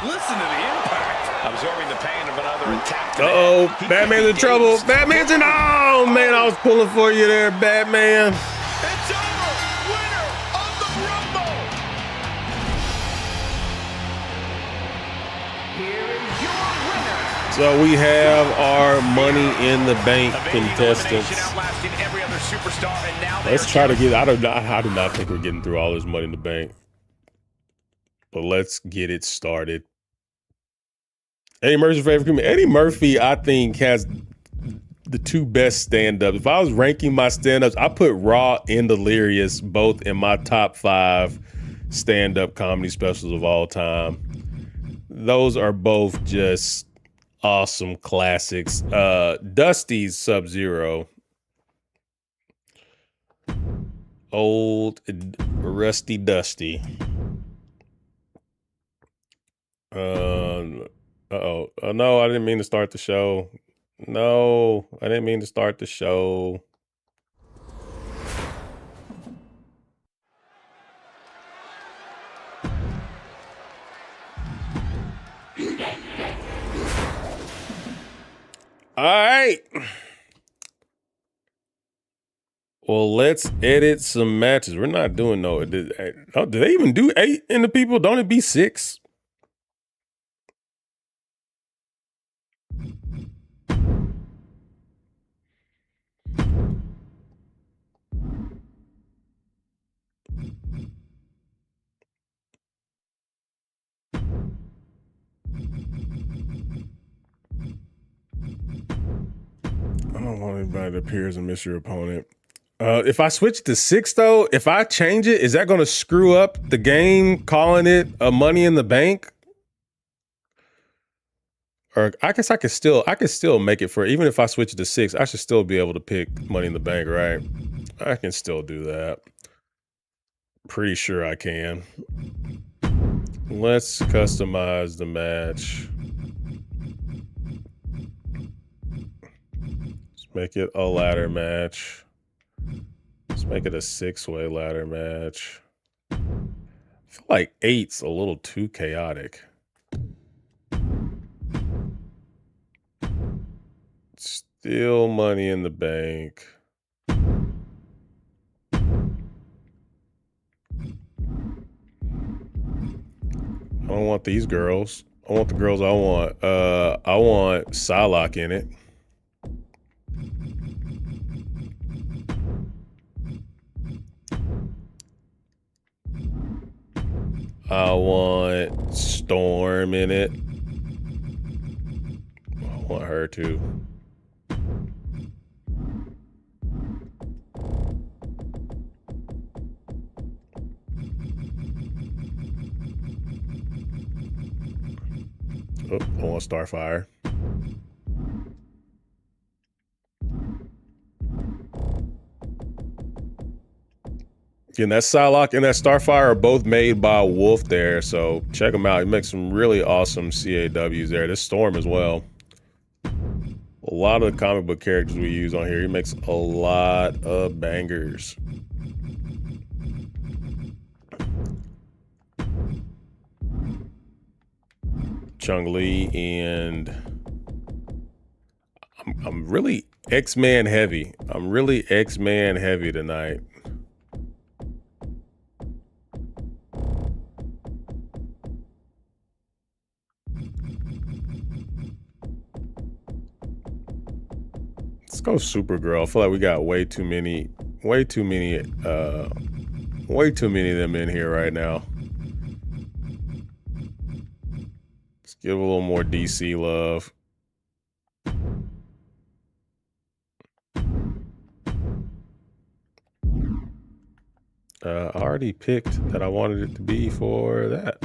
Listen to the impact. Absorbing the pain of another attack. Uh-oh, Batman's in trouble. Batman's in. Oh man, I was pulling for you there, Batman. It's over. Winner of the Rumble. Here is your winner. So we have our Money in the Bank contestants. Let's try to get. I do not think we're getting through all this Money in the Bank, but let's get it started. Eddie Murphy's favorite comedian. Eddie Murphy, I think, has the two best stand-ups. If I was ranking my stand-ups, I put Raw and Delirious both in my top 5 stand-up comedy specials of all time. Those are both just awesome classics. Dusty's Sub-Zero. Old Rusty Dusty. Uh-oh. Oh, no, I didn't mean to start the show. No, I didn't mean to start the show. All right. Well, let's edit some matches. We're not doing no. Do they even do 8 in the people? Don't it be 6? I don't want anybody that appears and miss your opponent. If I switch to 6 though, if I change it, is that going to screw up the game calling it a Money in the Bank? Or I guess I could still make it for, even if I switch it to 6, I should still be able to pick Money in the Bank, right? I can still do that. Pretty sure I can. Let's customize the match. Let's make it a ladder match. Let's make it a 6-way ladder match. I feel like 8's a little too chaotic. Still Money in the Bank. I don't want these girls. I want the girls I want. I want Psylocke in it. I want Storm in it. I want her too. Oh, I want Starfire. Again, that Psylocke and that Starfire are both made by Wolf there, so check them out. He makes some really awesome CAWs there. This Storm as well. A lot of the comic book characters we use on here, he makes a lot of bangers. Chung-Li, and I'm really X-Man heavy. I'm really X-Man heavy tonight. Let's go Supergirl. I feel like we got way too many of them in here right now. Let's give a little more DC love. I already picked that I wanted it to be for that.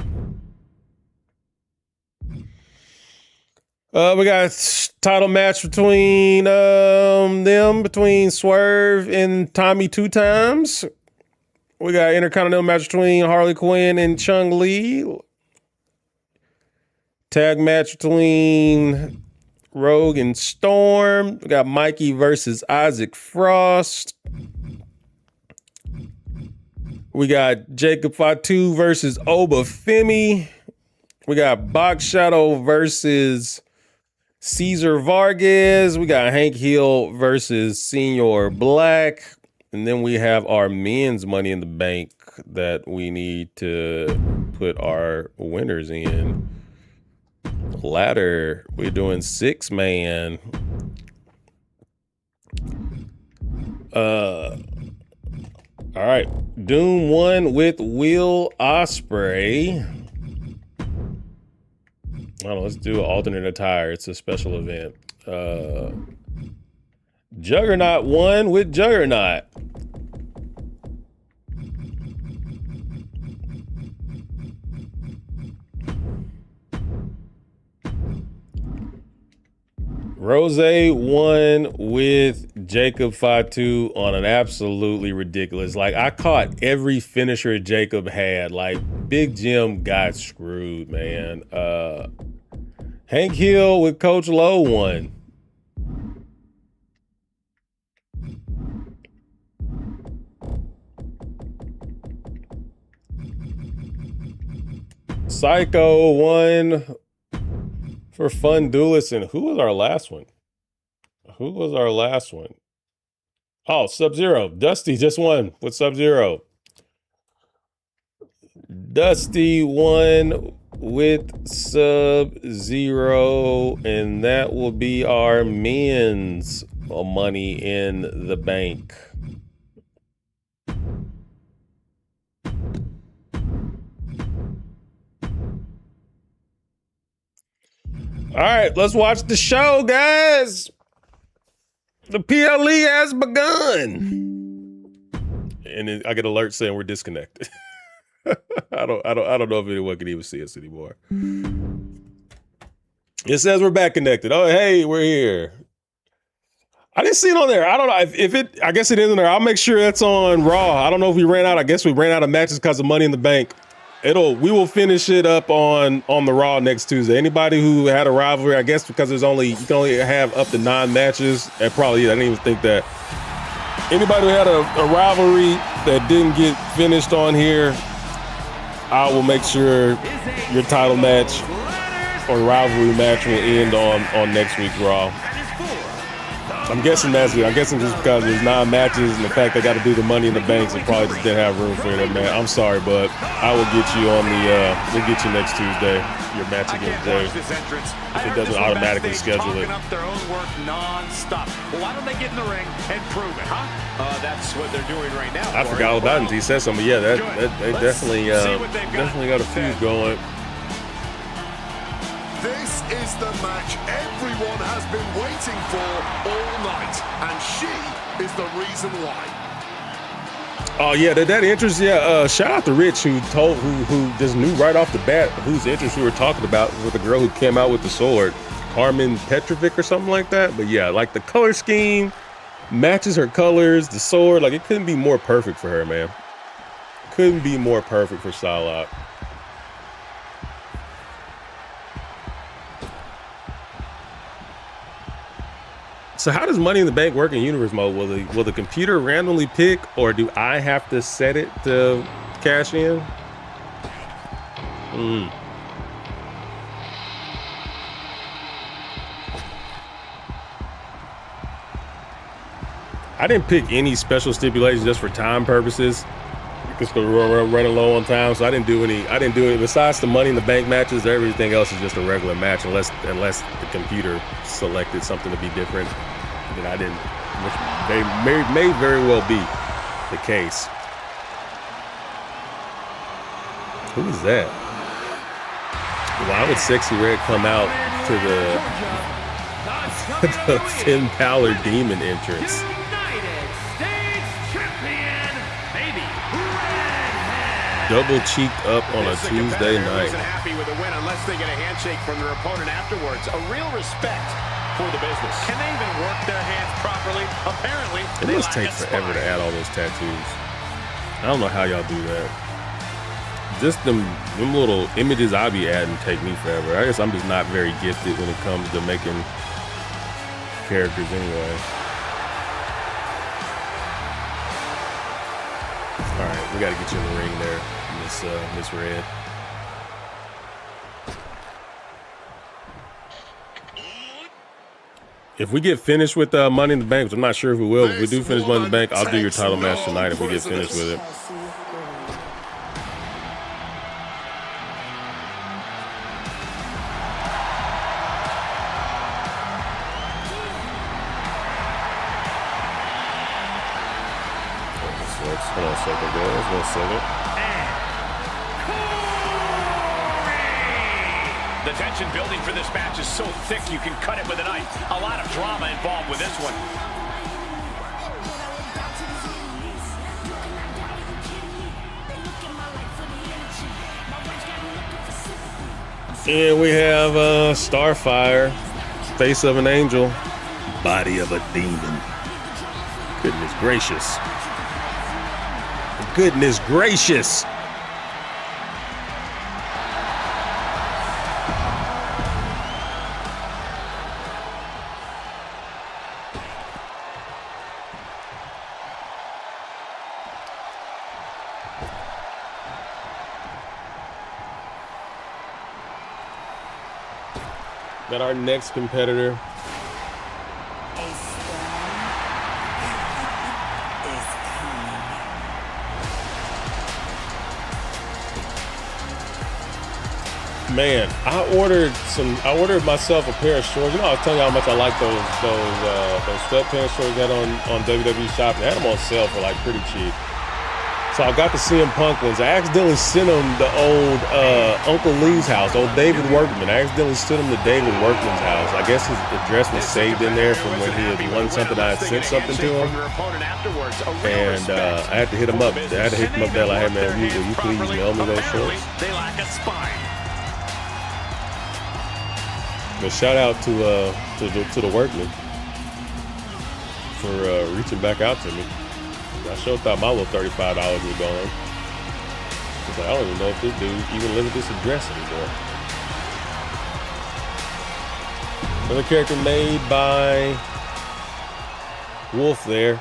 We got title match between between Swerve and Tommy 2 times. We got Intercontinental match between Harley Quinn and Chung-Li. Tag match between Rogue and Storm. We got Mikey versus Isaac Frost. We got Jacob Fatu versus Oba Femi. We got Box Shadow versus Cesar Vargas. We got Hank Hill versus Senior Black. And then we have our men's Money in the Bank that we need to put our winners in. Ladder, we're doing 6-man. All right, Doom 1 with Will Ospreay. I don't know, let's do alternate attire. It's a special event. Juggernaut 1 with Juggernaut. Rose 1 with Jacob Fatu on an absolutely ridiculous. Like, I caught every finisher Jacob had. Like, Big Jim got screwed, man. Hank Hill with Coach Low 1. Psycho 1 for Fun Duelist. And who was our last one? Who was our last one? Oh, Sub-Zero. Dusty just won with Sub-Zero. Dusty won with Sub-Zero, and that will be our men's Money in the Bank. All right, let's watch the show, guys. The PLE has begun, and I get alert saying we're disconnected. I don't know if anyone can even see us anymore. It says we're back connected. Oh, hey, we're here. I didn't see it on there. I don't know if it. I guess it is in there. I'll make sure it's on Raw. I don't know if we ran out. I guess we ran out of matches because of Money in the Bank. We will finish it up on the Raw next Tuesday. Anybody who had a rivalry, I guess because you can only have up to 9 matches. And probably, I didn't even think that. Anybody who had a rivalry that didn't get finished on here, I will make sure your title match or rivalry match will end on next week's Raw. I'm guessing that's it. I'm guessing just because there's 9 matches and the fact they got to do the Money in the Banks, they probably just didn't have room for that, man. I'm sorry, but I will get you on we'll get you next Tuesday, your match against Jay. If it doesn't automatically schedule it. Up their own work non-stop. Well, why don't they get in the ring and prove it, huh? That's what they're doing right now. I forgot all about it until he said something. Yeah, they definitely got a feud going. This is the match everyone has been waiting for all night, and she is the reason why. Oh yeah, that interest. Yeah, shout out to Rich who just knew right off the bat whose interest we were talking about with the girl who came out with the sword, Carmen Petrovic or something like that. But yeah, like the color scheme matches her colors, the sword. Like it couldn't be more perfect for her, man. Couldn't be more perfect for Psylocke. So how does Money in the Bank work in universe mode? Will the computer randomly pick, or do I have to set it to cash in? I didn't pick any special stipulations just for time purposes because we're running low on time. So I didn't do any. Besides the Money in the Bank matches, everything else is just a regular match, unless the computer selected something to be different. That I didn't, which may very well be the case. Who is that? Why would Sexy Red come out to the Finn Balor Demon entrance? Double cheeked up on a Tuesday night. Happy with a win unless they get a handshake from their opponent afterwards. A real respect for the business. Can they even work their hands properly? Apparently, it must take forever to add all those tattoos. I don't know how y'all do that. Just them little images I be adding take me forever. I guess I'm just not very gifted when it comes to making characters anyway. All right, we got to get you in the ring there, Miss Red. If we get finished with Money in the Bank, which I'm not sure if we will, if we do finish Money in the Bank, I'll do your title match tonight if we get finished with it. Hold on a second, guys. 1 second. The tension building for this match is so thick you can cut it with a knife. A lot of drama involved with this one. And we have Starfire, face of an angel, body of a demon. Goodness gracious. Goodness gracious. Got our next competitor. Man, I ordered myself a pair of shorts. You know, I was telling you how much I like those sweatpants shorts that on WWE Shop. They had them on sale for like pretty cheap. So I got the CM Punk ones. I accidentally sent him the old Uncle Lee's house, old David Workman. I accidentally sent him to David Workman's house. I guess his address was saved in there from when he had won something. I had sent something to him, and I had to hit him up. I had to hit him up there like, hey man, will you please mail me those shorts? They lack a spine. But shout out to the Workman for reaching back out to me. I sure thought my little $35 was gone. I was like, I don't even know if this dude even lives at this address anymore. Another character made by Wolf there.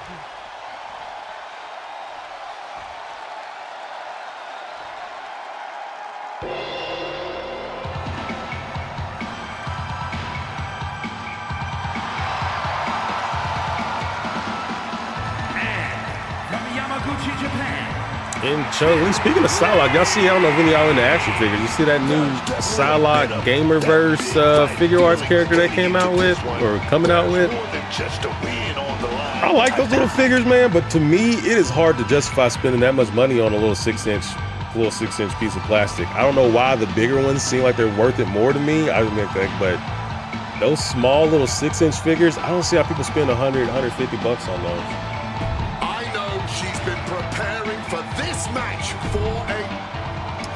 In Chung-Li, speaking of Psylocke, y'all see, I don't know if any of y'all into action figures. You see that new Psylocke Gamerverse figure arts character they came out with, or coming out with? I like those little figures, man, but to me, it is hard to justify spending that much money on a little 6-inch piece of plastic. I don't know why the bigger ones seem like they're worth it more to me. I mean, but those small little 6-inch figures, I don't see how people spend $100, $150 on those.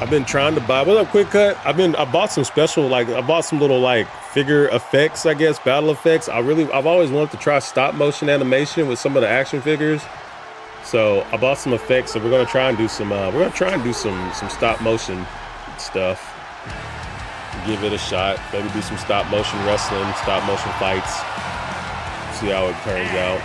I've been trying to buy. What's up, Quick Cut? I bought some special, I bought some little figure effects, I guess, battle effects. I've always wanted to try stop motion animation with some of the action figures. So I bought some effects. So we're gonna try and do some. Some stop motion stuff. Give it a shot. Maybe do some stop motion wrestling, stop motion fights. See how it turns out.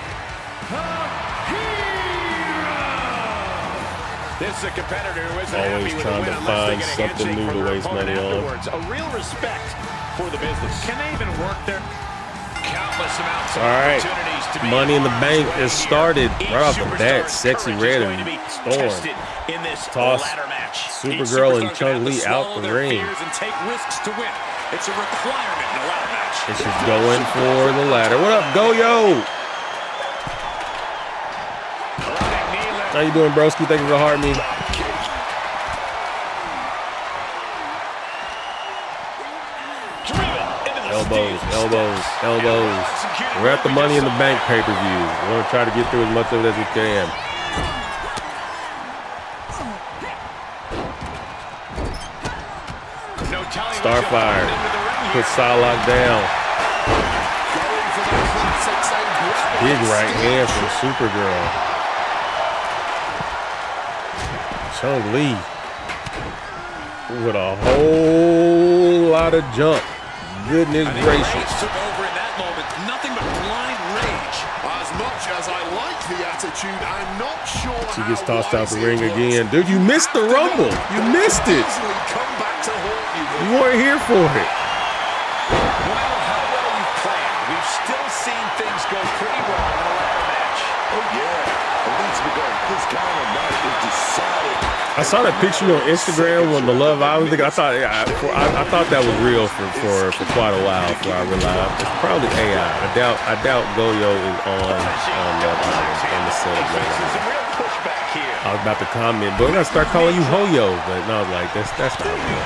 This is a competitor who isn't always happy trying with to the win find unless they get a something handshake new from to their waste money opponent on. afterwards. A real respect for the business. Can they even work there? Countless amounts of all right, opportunities to be Money in the Bank is started Each right off the bat. superstar's Sexy courage Red is going to and be Storm tested in this toss ladder match. Supergirl and Each superstar's gonna have Chung-Li to out swallow the their ring. fears and take risks to win. It's a requirement in a ladder match. It's just going for the ladder. What up, Go-Yo? How you doing, broski? Thank you for the heart, me. Elbows, elbows, elbows. We're at the Money in the Bank pay-per-view. We're going to try to get through as much of it as we can. Starfire puts Psylocke down. Big right hand from Supergirl. Chung-Li with a whole lot of jump. Goodness gracious. Took over in that moment. Nothing but blind rage. As much as I like the attitude, I'm not sure. She gets tossed out the ring again. Dude, you missed the Rumble. You missed it. You weren't here for it. Well, how well you planned. We've still seen things go pretty wrong in a ladder match. Oh, yeah. And that's because this kind of night is decided. I saw that picture on Instagram on the Love Island thing. I thought that was real for quite a while before I realized it's probably AI. I doubt Go-Yo is on Love Island on the set of Love Island. I was about to comment, but we're gonna start calling you Ho-Yo, but no, I was like, that's not real.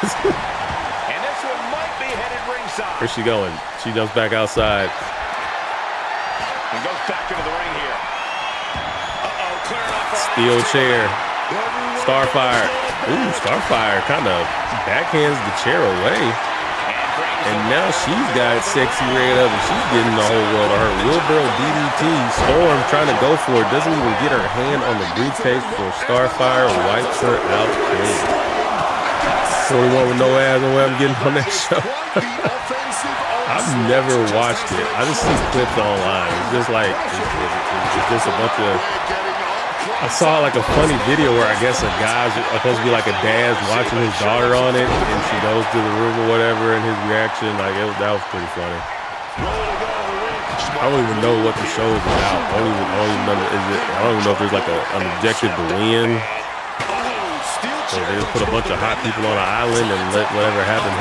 And this one might be headed ringside. Where's she going? She jumps back outside. And goes back into the ring here. Clearing off our Steel chair. Starfire. Ooh, Starfire kind of backhands the chair away. And now she's got Sexy Red up and she's getting the whole world of her. Wheelbarrow DDT. Storm trying to go for it. Doesn't even get her hand on the briefcase before Starfire wipes her out clean. 41 with no ass and way I'm getting on that show. I've never watched it. I just see clips online. It's just like, it's just a bunch of... I saw like a funny video where I guess a guy's supposed to be like a dad's watching his daughter on it, and she goes to the room or whatever, and his reaction, like that was pretty funny. I don't even know what the show is about. I don't even know if there's like an objective to win. So they just put a bunch of hot people on an island and let whatever happens.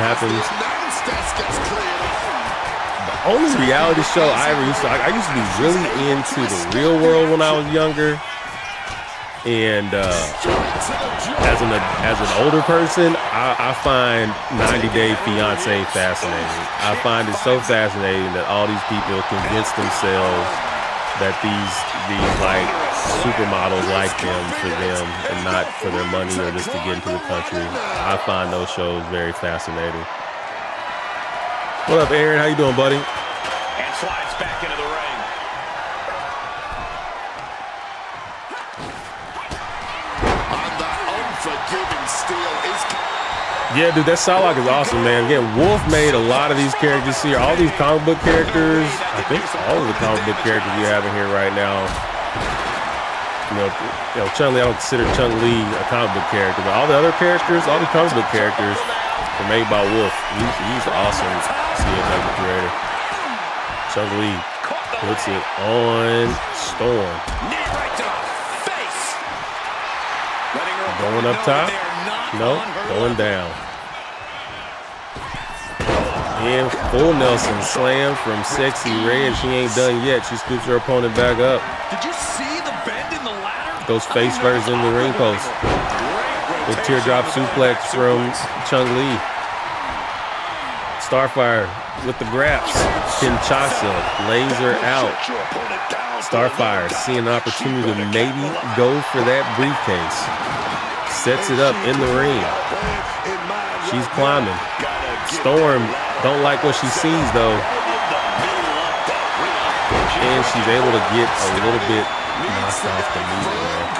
The only reality show I used to be really into the Real World when I was younger. And as an older person, I find 90 Day Fiancé fascinating. I find it so fascinating that all these people convince themselves that these like supermodels like them for them and not for their money or just to get into the country. I find those shows very fascinating. What up, Aaron? How you doing, buddy? And slides back into the ring. Yeah, dude, that Psylocke is awesome, man. Again, Wolf made a lot of these characters here. All these comic book characters, I think all of the comic book characters you have in here right now. You know, Chun-Li, I don't consider Chun-Li a comic book character, but all the other characters, all the comic book characters were made by Wolf. He's awesome CW creator. Chun-Li puts it on Storm. Going up top. Nope, going down. And full Nelson slam from Sexy Ray, and she ain't done yet. She scoops her opponent back up. Did you see the bend in the ladder? Goes face first in the ring post. Good teardrop suplex from Chun-Li. Starfire with the graps. Kinshasa lays her out. Starfire seeing an opportunity to maybe go for that briefcase. Sets it up in the ring. She's climbing. Storm don't like what she sees though. And she's able to get a little bit knocked off the knee there.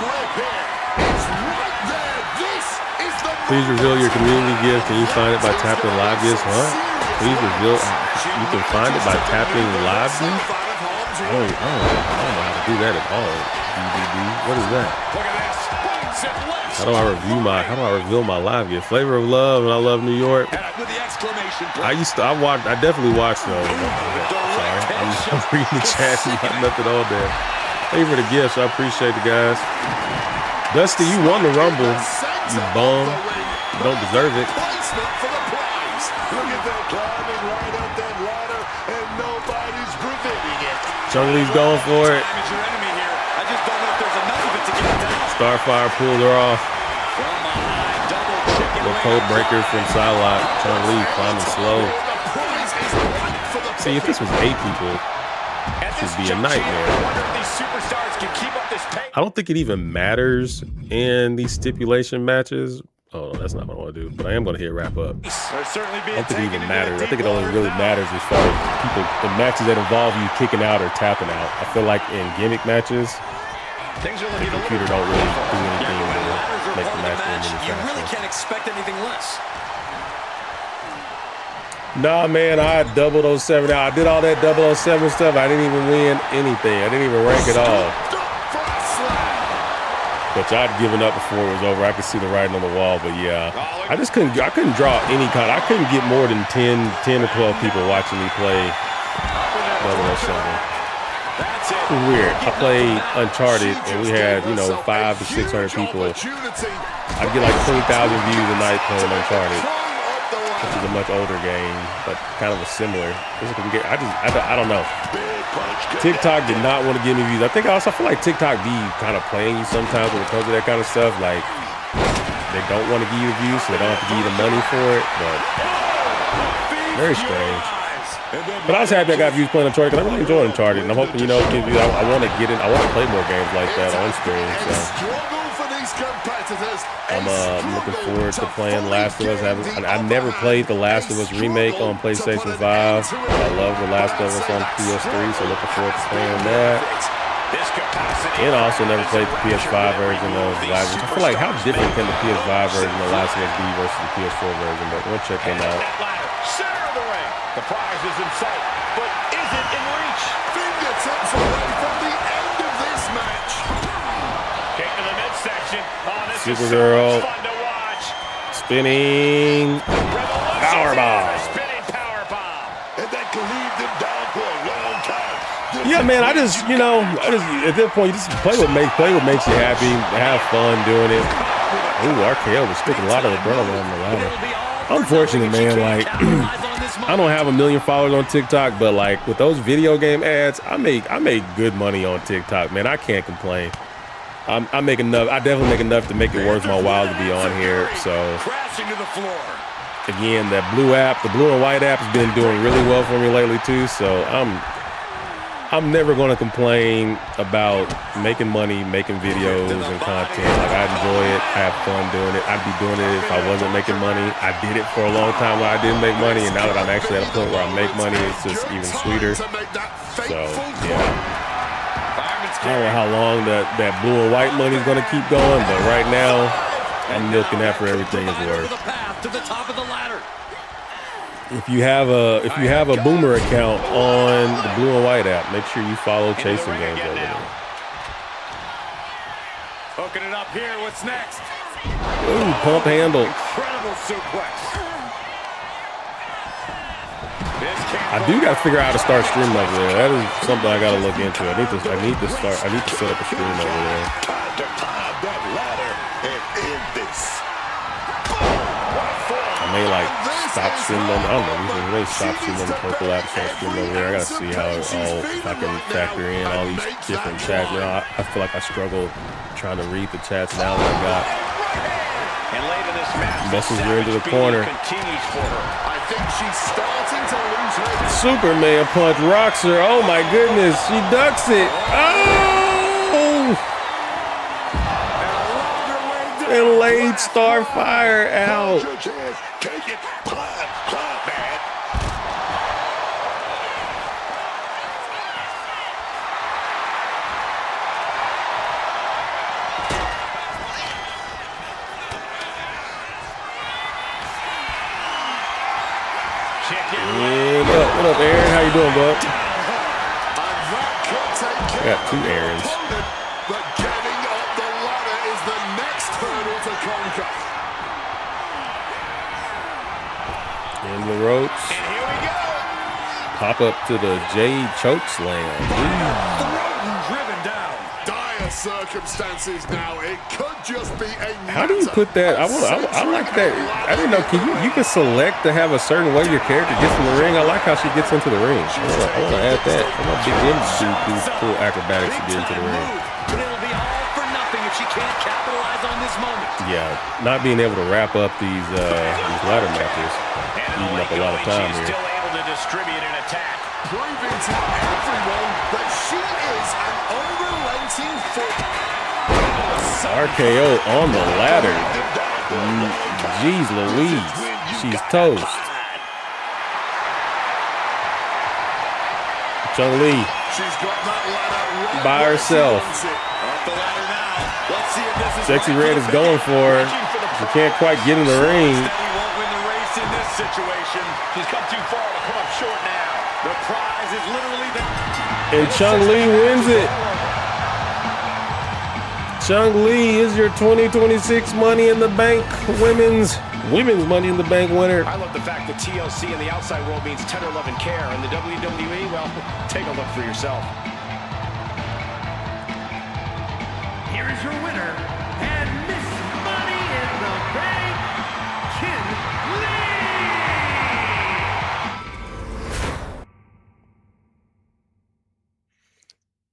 Please reveal your community gift. Can you find it by tapping live gifts? Huh? Please reveal. You can find it by tapping live gifts? I don't know how to do that at all. DVD. What is that? How do I reveal my live gift? Flavor of Love and I Love New York. I definitely watched those. Sorry, I'm reading the chat and got nothing on there. Thank you for the gifts. I appreciate it, guys. Dusty, you won the Rumble. You bum. You don't deserve it. Chun-Li's going for it. Starfire pulled her off. The code breaker from Psylocke. Chun-Li climbing slow. See, if this was 8 people, it would be a nightmare. I don't think it even matters in these stipulation matches. Oh, no, that's not what I want to do. But I am going to hit wrap up. I don't think it even matters. I think it only really matters as far as people, the matches that involve you kicking out or tapping out. I feel like in gimmick matches, the computer don't really do anything to make the match win any faster. You really can't expect anything less. Nah, man, I had 007 out. I did all that 007 stuff. I didn't even win anything. I didn't even rank at all. Which I'd given up before it was over. I could see the writing on the wall, but yeah, I couldn't draw any kind. I couldn't get more than 10 or 12 people watching me play 007. It was weird. I played Uncharted and we had, 500 to 600 people. I'd get like 20,000 views a night playing Uncharted, which is a much older game, but kind of a similar. I don't know. TikTok did not want to give me views. I feel like TikTok be kind of playing you sometimes when it comes to that kind of stuff. Like, they don't want to give you the views, so they don't have to give you the money for it. But very strange. But I was happy I got views playing Uncharted because I really enjoy Uncharted, and I'm hoping, give you. I want to get in. I want to play more games like that on screen. So I'm looking forward to playing Last of Us. I've never played the Last of Us remake on PlayStation 5. I love the Last of Us on PS3, so looking forward to playing that. And I also never played the PS5 version of Last of Us. I feel like how different can the PS5 version of Last of Us be versus the PS4 version? But we'll check them out. The prize is in sight, but is it in reach? Fingertips away from the end of this match. Getting to the midsection. Oh, this Supergirl. is fun to watch. Spinning powerbomb. Spinning powerbomb. And that can leave them down for a long time. Yeah, man, I just at this point, you just play what makes you happy, have fun doing it. Ooh, RKO was sticking a lot of the burn on the ladder. Unfortunate, man. Like, I don't have a million followers on TikTok, but like with those video game ads, I make good money on TikTok, man. I can't complain. I make enough. I definitely make enough to make it worth my while to be on here. So, again, that blue app, the blue and white app, has been doing really well for me lately too. So I'm never going to complain about making money, making videos and content. Like, I enjoy it. I have fun doing it. I'd be doing it if I wasn't making money. I did it for a long time when I didn't make money, and now that I'm actually at a point where I make money, it's just even sweeter. So, yeah. I don't know how long that blue and white money is going to keep going, but right now, I'm milking that for everything it's worth. If you have a Boomer account on the blue and white app, make sure you follow Chasing Games over there. Hooking it up here. What's next? Ooh, pump handle. Incredible suplex. I do got to figure out how to start streaming over there. That is something I got to look into. I need to set up a stream over there. I may like stop streaming on. I don't know. I may stop streaming on the purple app, start streaming over there. I got to see how it all. If I can factor in all these different chats. You know, I feel like I struggle trying to read the chats now that I got. And late in this match, messes her into the corner. Continues for her. I think she's starting to lose her. Superman punch rocks her. Oh my goodness, she ducks it. Oh! And laid Starfire out. Take it, climb, man. What up, Aaron? How you doing, bud? I got two Aarons. But getting up the ladder is the next hurdle to conquer. In the ropes. And here we go. Pop up to the Jade choke slam. Driven down. Dire circumstances now. It could just be a How do you put that? I like that. I didn't know. You can select to have a certain way your character gets in the ring. I like how she gets into the ring. I want to add that. I want Big M to do cool acrobatics to get into the ring. But it'll be all for nothing if she can't capitalize on this moment. Yeah, not being able to wrap up these ladder matches, eating up a lot of time she's here. still able to distribute an attack. proving to everyone that she is an unrelenting force. RKO on the ladder. Jeez Louise. She's toast. Chung-Li by herself. Sexy Red is going for her. She can't quite get in the ring. Won't win the race in this situation. She's come too far to come up short now. The prize is literally the... And Chung-Li wins it. Chung-Li is your 2026 Money in the Bank women's Money in the Bank winner. I love the fact that TLC in the outside world means tender love and care. And the WWE, well, take a look for yourself. Here is your winner, and Miss Money in the Bank, Kim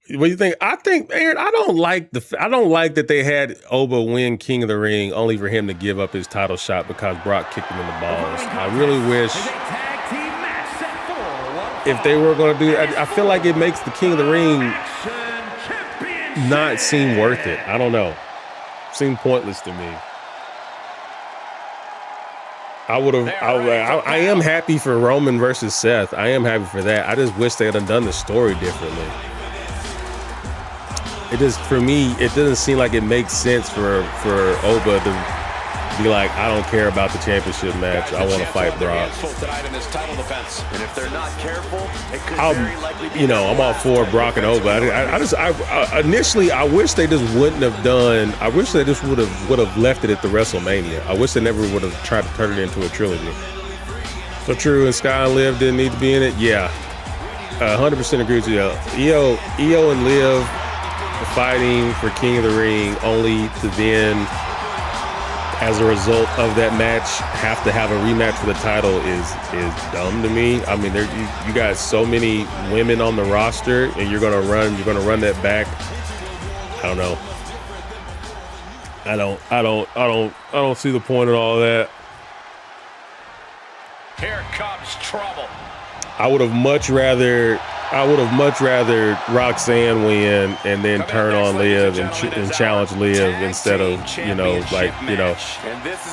Lee. What do you think? I think, Aaron, I don't like that they had Oba win King of the Ring only for him to give up his title shot because Brock kicked him in the balls. I really wish if they were going to do it, I feel like it makes the King of the Ring not seem worth it. I don't know. Seem pointless to me. I am happy for Roman versus Seth. I am happy for that. I just wish they had done the story differently. It just, for me, it doesn't seem like it makes sense for Oba to be like, I don't care about the championship match. I want to fight Brock. And if they're not careful, it could I'm all for Brock and Oba. Initially, I wish they just wouldn't have done. I wish they just would have left it at the WrestleMania. I wish they never would have tried to turn it into a trilogy. So True and Sky and Liv didn't need to be in it. Yeah, 100% agree with you. Io and Liv fighting for King of the Ring only to then as a result of that match, have to have a rematch for the title is dumb to me. I mean, you got so many women on the roster, and you're gonna run that back. I don't know. I don't see the point in all of that. Here comes trouble. I would have much rather Roxanne win and then turn on Liv and challenge Liv instead of,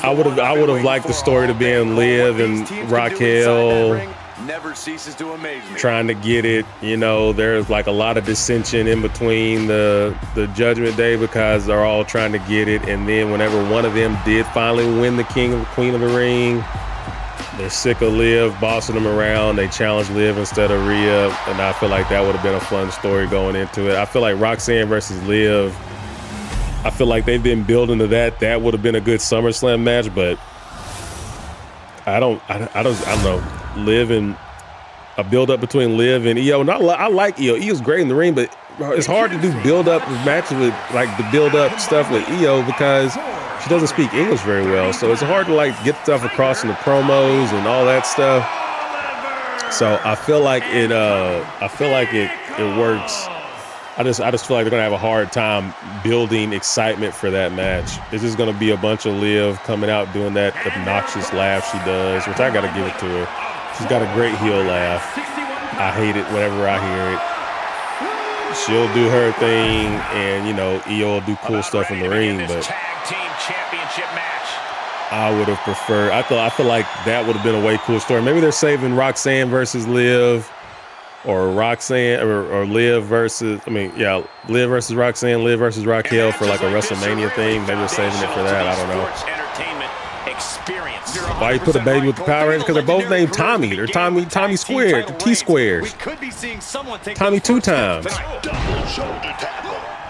I would have liked the story to be in Liv and Raquel never ceases to amaze me. trying to get it. There's like a lot of dissension in between the Judgment Day because they're all trying to get it, and then whenever one of them did finally win the Queen of the Ring, they're sick of Liv bossing them around. They challenge Liv instead of Rhea, and I feel like that would have been a fun story going into it. I feel like Roxanne versus Liv, I feel like they've been building to that. That would have been a good SummerSlam match, but I don't know. Liv and a build up between Liv and Io. And I like Io. Io's great in the ring, but it's hard to do build up matches with the build up stuff with Io because she doesn't speak English very well, so it's hard to get stuff across in the promos and all that stuff. So I feel like it works. I just feel like they're gonna have a hard time building excitement for that match. It's just gonna be a bunch of Liv coming out doing that obnoxious laugh she does, which I gotta give it to her. She's got a great heel laugh. I hate it whenever I hear it. She'll do her thing, and Io will do cool stuff in the ring, but Championship match. I would have preferred. I feel like that would have been a way cool story. Maybe they're saving Roxanne versus Liv, or Roxanne or Liv versus. Liv versus Roxanne, Liv versus Raquel for like a WrestleMania thing. Maybe they're saving it for that. I don't know. Why you put a baby with the Power Rangers? Because they're both named Tommy. They're Tommy squared, T squared. Tommy 2 times.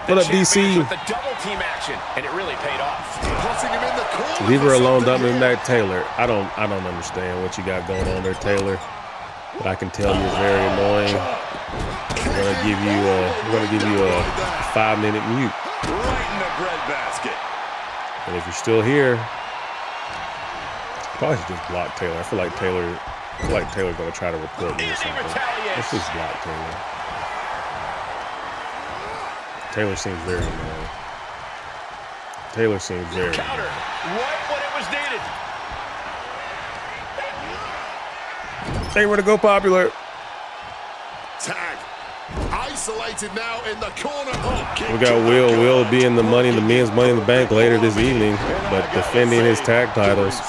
What up, DC? With the double team action, and it really paid off. Leave her alone, dump me back, Taylor. I don't understand what you got going on there, Taylor. But I can tell you're very annoying. We're gonna give you a 5-minute mute. Right in the breadbasket. And if you're still here, probably should just block Taylor. I feel like Taylor's gonna try to report me or something. Let's just block Taylor. Taylor seems very annoying. Taylor seems very counter right when it was needed. They were to go popular. Tag. Isolated now in the corner. We got Will be in the men's Money in the Bank later this evening, but defending his tag titles.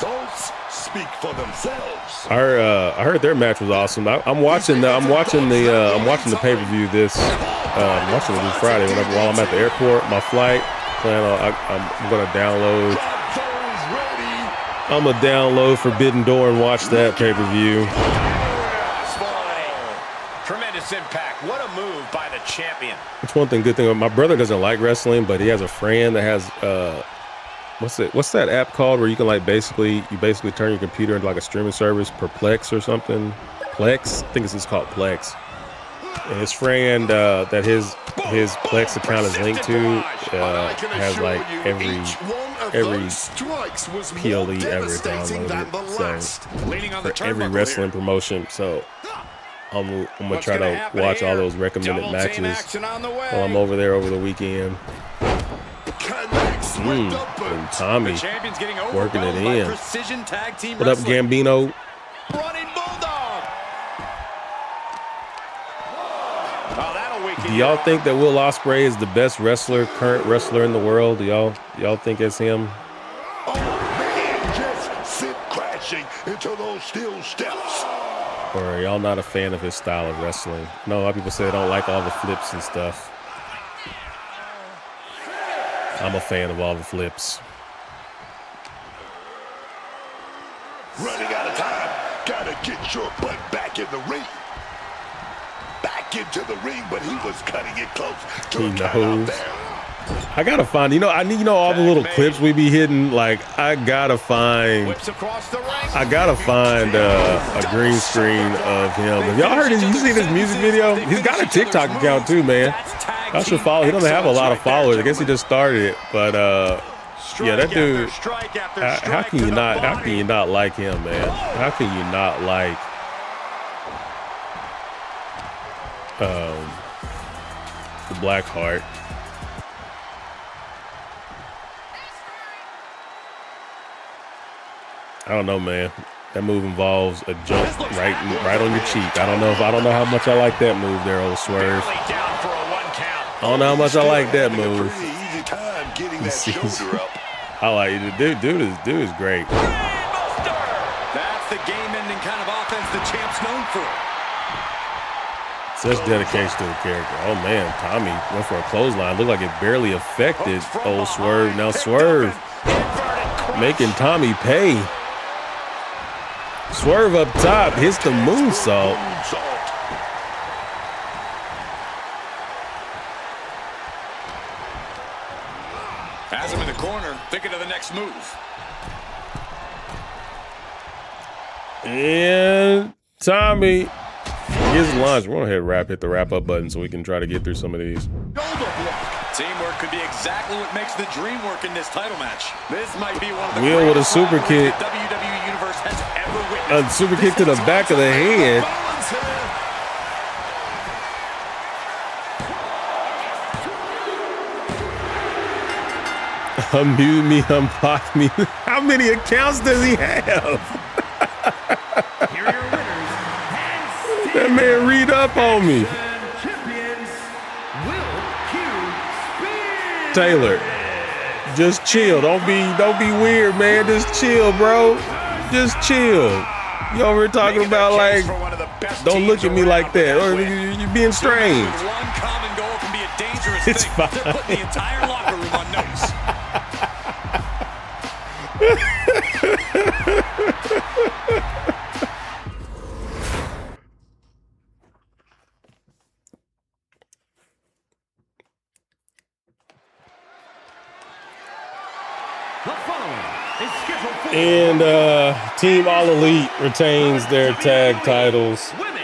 Speak for themselves. I heard their match was awesome. I'm watching the pay-per-view this. I'm watching it this Friday while I'm at the airport. My flight. I'm gonna download. I'm gonna download Forbidden Door and watch that pay-per-view. Tremendous impact. What a move by the champion. It's one good thing. My brother doesn't like wrestling, but he has a friend that has what's that app called where you can basically turn your computer into like a streaming service, Perplex or something. Plex, I think it's just called Plex. And his friend that his Plex account is linked to has like every PLE ever downloaded. So for every wrestling promotion. So I'm gonna try to watch all those recommended matches while I'm over there over the weekend. And Tommy working it in. What up, Gambino? Do y'all think that Will Ospreay is the best current wrestler in the world? Do y'all think it's him? Oh, man, just sit crashing into those steel steps. Or are y'all not a fan of his style of wrestling? No, a lot of people say they don't like all the flips and stuff. I'm a fan of all the flips. Running out of time. Gotta get your butt back in the ring. Back into the ring, but he was cutting it close. He knows. I gotta find, I need, all the little clips we be hitting. Like, I gotta find a green screen of him. Have y'all heard you see this music video? He's got a TikTok account too, man. I should follow. He doesn't have a lot of followers. I guess he just started it, but Yeah, that dude. How can you not? How can you not like him, man? How can you not like the Blackheart? I don't know, man. That move involves a jump right on your cheek. I don't know how much I like that move there, old Swerve. I don't know how much I like that move. I like it. Dude is great. That's the game-ending kind of offense the champ's known for. Such dedication to the character. Oh man, Tommy went for a clothesline. Looked like it barely affected old Swerve. Now Swerve making Tommy pay. Swerve up top hits the moonsault. Has him in the corner, thinking of the next move. And Tommy gets launched. We're going to hit the wrap up button so we can try to get through some of these. Teamwork could be exactly what makes the dream work in this title match. This might be one of the Will with a super kick. the WWE Universe has ever witnessed. A super kick to the back of the head. Unmute me, unblock me. How many accounts does he have? Here are your winners. That man read up on me. Champions, Will Q Spear. Taylor, just chill. Don't be weird, man. Just chill, bro. Just chill. You over here talking about like, don't look at me like that, or you're being strange. One common goal can be a dangerous It's thing. fine. They're putting the entire locker room on notice. The following is scheduled for And Team All Elite retains their tag titles. Women's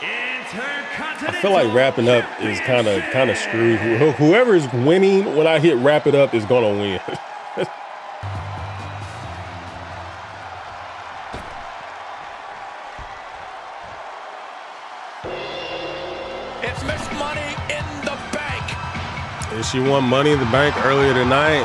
Intercontinental. I feel like wrapping up is kind of screwed. Whoever is winning when I hit wrap it up is gonna win. It's Miss Money in the Bank. And she won Money in the Bank earlier tonight,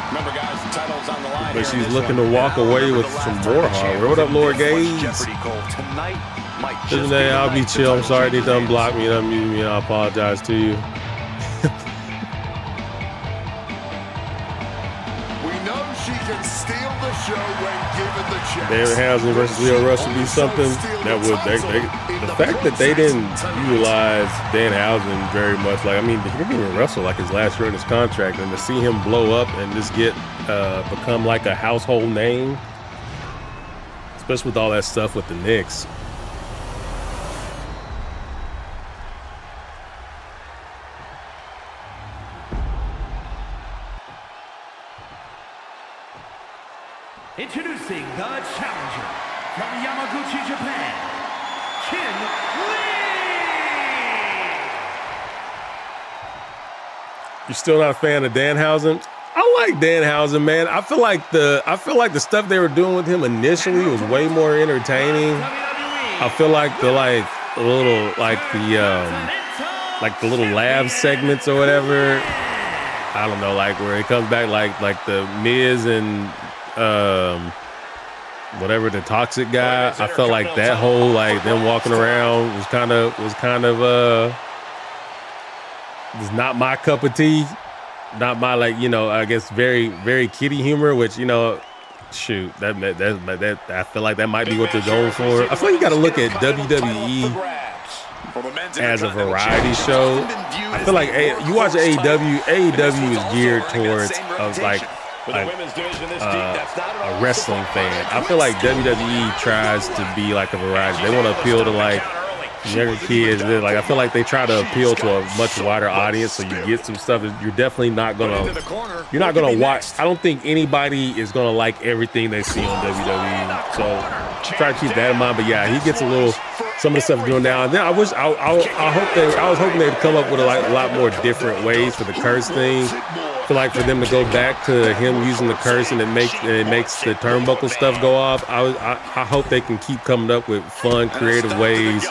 Remember, guys, the title's on the line. but she's looking to walk away with some more hardware. What up, Lord Gage? Tonight might just Listen, hey, I'll be chill. I'm sorry they done block me, unmute me, and I apologize to you. We know she can steal the show when given the chance. David Housen versus Leo Rush would be something that would the fact that they didn't utilize Dan Housen very much. Like, I mean, he didn't even wrestle like his last year in his contract, and to see him blow up and just become like a household name, especially with all that stuff with the Knicks. Introducing the challenger from Yamaguchi, Japan, Kin Lee. You're still not a fan of Dan Housen? I like Dan Housen, man. I feel like the stuff they were doing with him initially was way more entertaining. I feel like the little lab segments or whatever. I don't know, like where it comes back like the Miz and whatever the toxic guy. I felt like that whole like them walking around was kind of was not my cup of tea. Not my, like, you know, I guess very, very kiddie humor, which, you know, shoot, that I feel like that might be what they're going for. I feel like you got to look at WWE as a variety show. I feel like you watch AEW is geared towards a wrestling fan. I feel like WWE tries to be like a variety. They want to appeal to like younger kids. Like, I feel like they try to appeal to a much wider audience, so you get some stuff that you're definitely not gonna watch. I don't think anybody is gonna like everything they see on WWE. So try to keep that in mind. But yeah, he gets a little some of the stuff he's doing now. And then I was hoping they'd come up with a lot more different ways for the curse thing. feel like for them to go back to him using the curse and it makes the turnbuckle stuff go off. I hope they can keep coming up with fun, creative ways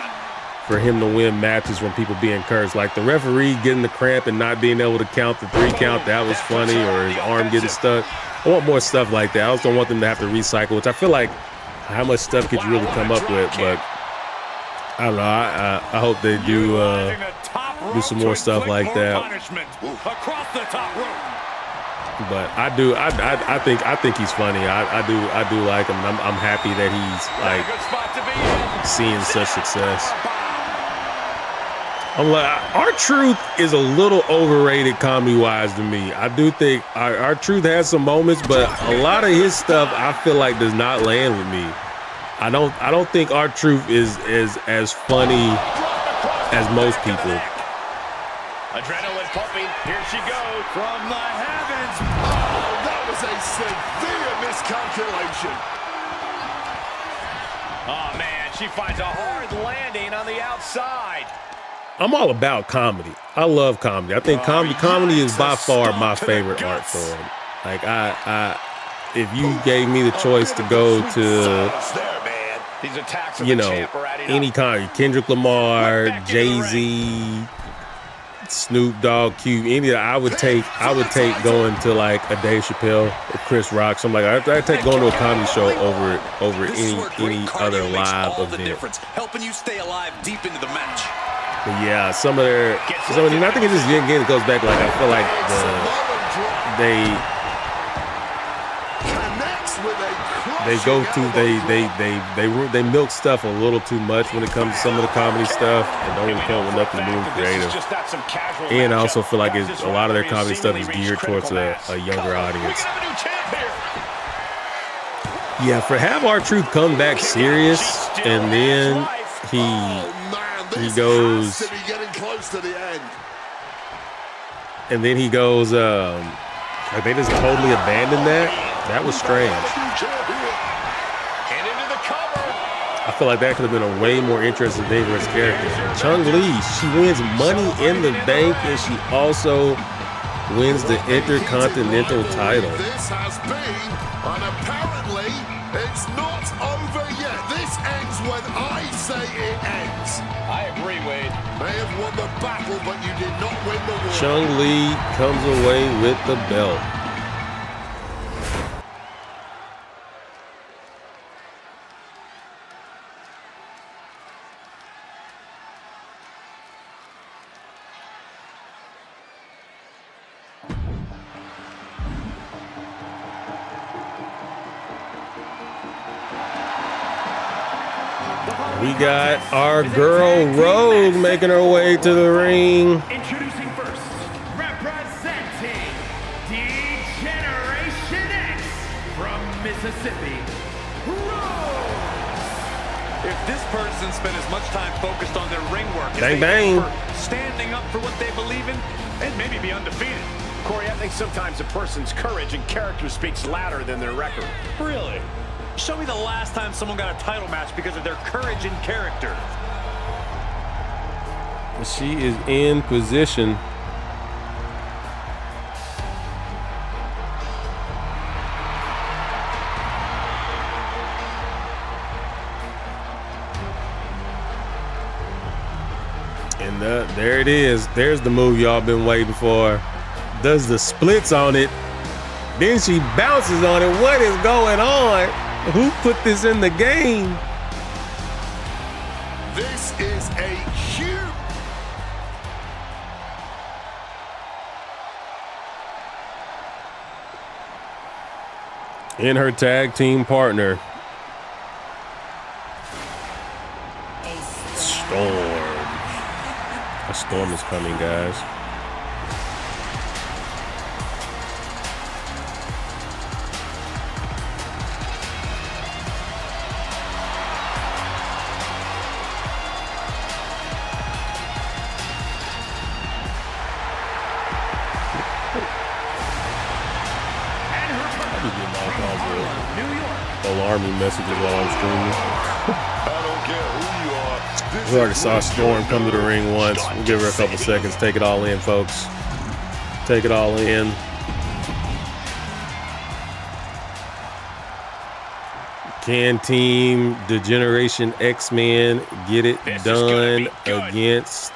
for him to win matches when people being cursed. Like the referee getting the cramp and not being able to count the 3 count, that was funny, or his arm getting stuck. I want more stuff like that. I also don't want them to have to recycle, which I feel like how much stuff could you really come up with, but I don't know. I hope they do some more stuff like that. But I think he's funny. I do like him. I'm happy that he's like seeing such success. I'm like, R-Truth is a little overrated comedy-wise to me. I do think R-Truth has some moments, but a lot of his stuff I feel like does not land with me. I don't think R-Truth is as funny as most people. Adrenaline pumping. Here she goes from the heavens. Oh, that was a severe miscalculation. Oh man, she finds a hard landing on the outside. I'm all about comedy. I love comedy. I think comedy is by far my favorite art form. Like if you gave me the choice to go to, you know, any kind, Kendrick Lamar, Jay-Z, Snoop Dogg, Cube, any, I would take going to like a Dave Chappelle or Chris Rock. Something like I'd take going to a comedy show over any other live event. Helping you stay alive deep into the match. But yeah, I think it just again it goes back, like I feel like they milk stuff a little too much when it comes to some of the comedy stuff and don't even come with nothing new and creative. And I also feel like a lot of their comedy stuff is geared towards a younger audience. Yeah, for have R-Truth come back serious and then he goes and then he goes like they just totally abandoned that. That was strange. And into the cover. I feel like that could have been a way more interesting thing for his character. Chung Lee, she wins Money in the Bank and she also wins the Intercontinental title. This has been, and apparently it's not over yet. This ends when I say it ends. I agree, Wade. May have won the battle, but you did not win the war. Chung Lee comes away with the belt. We got our girl Rogue making her way to the ring. Introducing first, representing D-Generation X from Mississippi, Rose. If this person spent as much time focused on their ring work as Bang, they bang. did for standing up for what they believe in, they'd maybe be undefeated. Corey, I think sometimes a person's courage and character speaks louder than their record. Really? Show me the last time someone got a title match because of their courage and character. She is in position. And there it is. There's the move y'all been waiting for. Does the splits on it. Then she bounces on it. What is going on? Who put this in the game? This is a huge... And her tag team partner, Storm. A storm is coming, guys. Alarming messages while I'm streaming. I don't care who you are. We already saw Storm come to the ring once. We'll give her a couple seconds. Take it all in, folks. Take it all in. Can Team Degeneration X-Men get it done against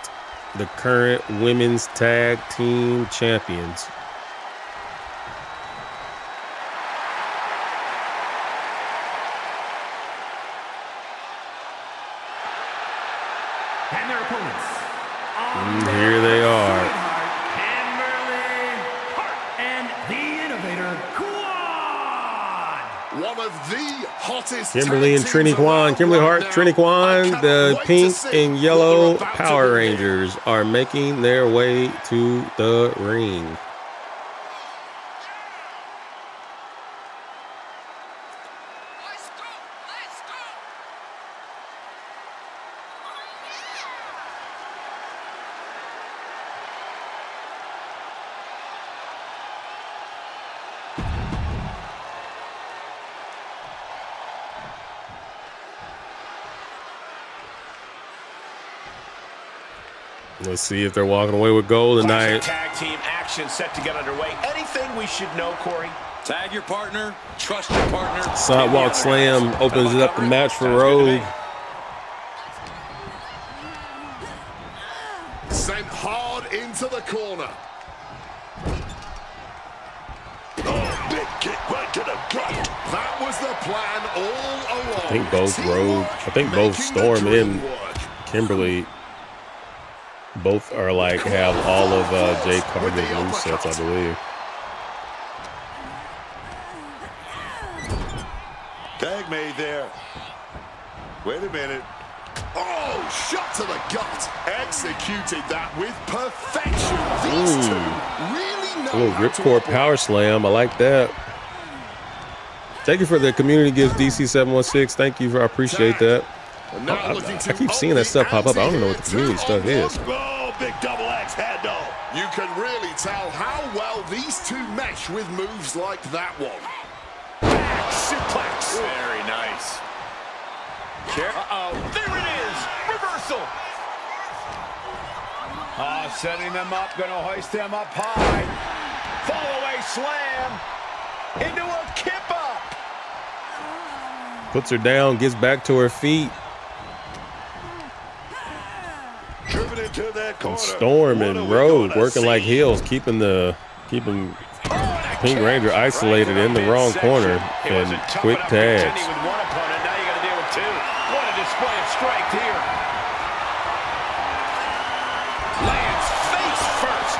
the current women's tag team champions? And their opponents. Here they are. And the Innovator, Kwan. One of the hottest Kimberly and Trini Kwan. Kimberly Hart, Trini Kwan, the pink and yellow Power Rangers are making their way to the ring. Let's see if they're walking away with gold tonight. Tag team action set to get underway. Anything we should know, Corey? Tag your partner, trust your partner. Sidewalk Slam opens up the match for Rogue. Sent hard into the corner. Oh, big kick right to the gut. That was the plan all along. I think both Rogue, I think both Storm and Kimberly both are like have all of Jay Carter's move sets, I believe. Tag made there. Wait a minute. Oh, shot to the gut. Executed that with perfection. These two really know A little how to ripcord operate. power slam. I like that. Thank you for the community gives DC716. Thank you. I appreciate that. I keep seeing that stuff pop up. I don't know what the community stuff is. Oh, big double X handle. You can really tell how well these two mesh with moves like that one. Suplex. Very nice. Uh-oh. There it is. Reversal. Setting them up. Going to hoist them up high. Fall away slam. Into a kip up. Puts her down, gets back to her feet. Driven into that corner. And Storm What and are we Rogue gonna working see? like heels, keeping Pink Ranger isolated in the wrong corner and quick tags. With one opponent, now you got to deal with two. What a display of strength here. Lands face first.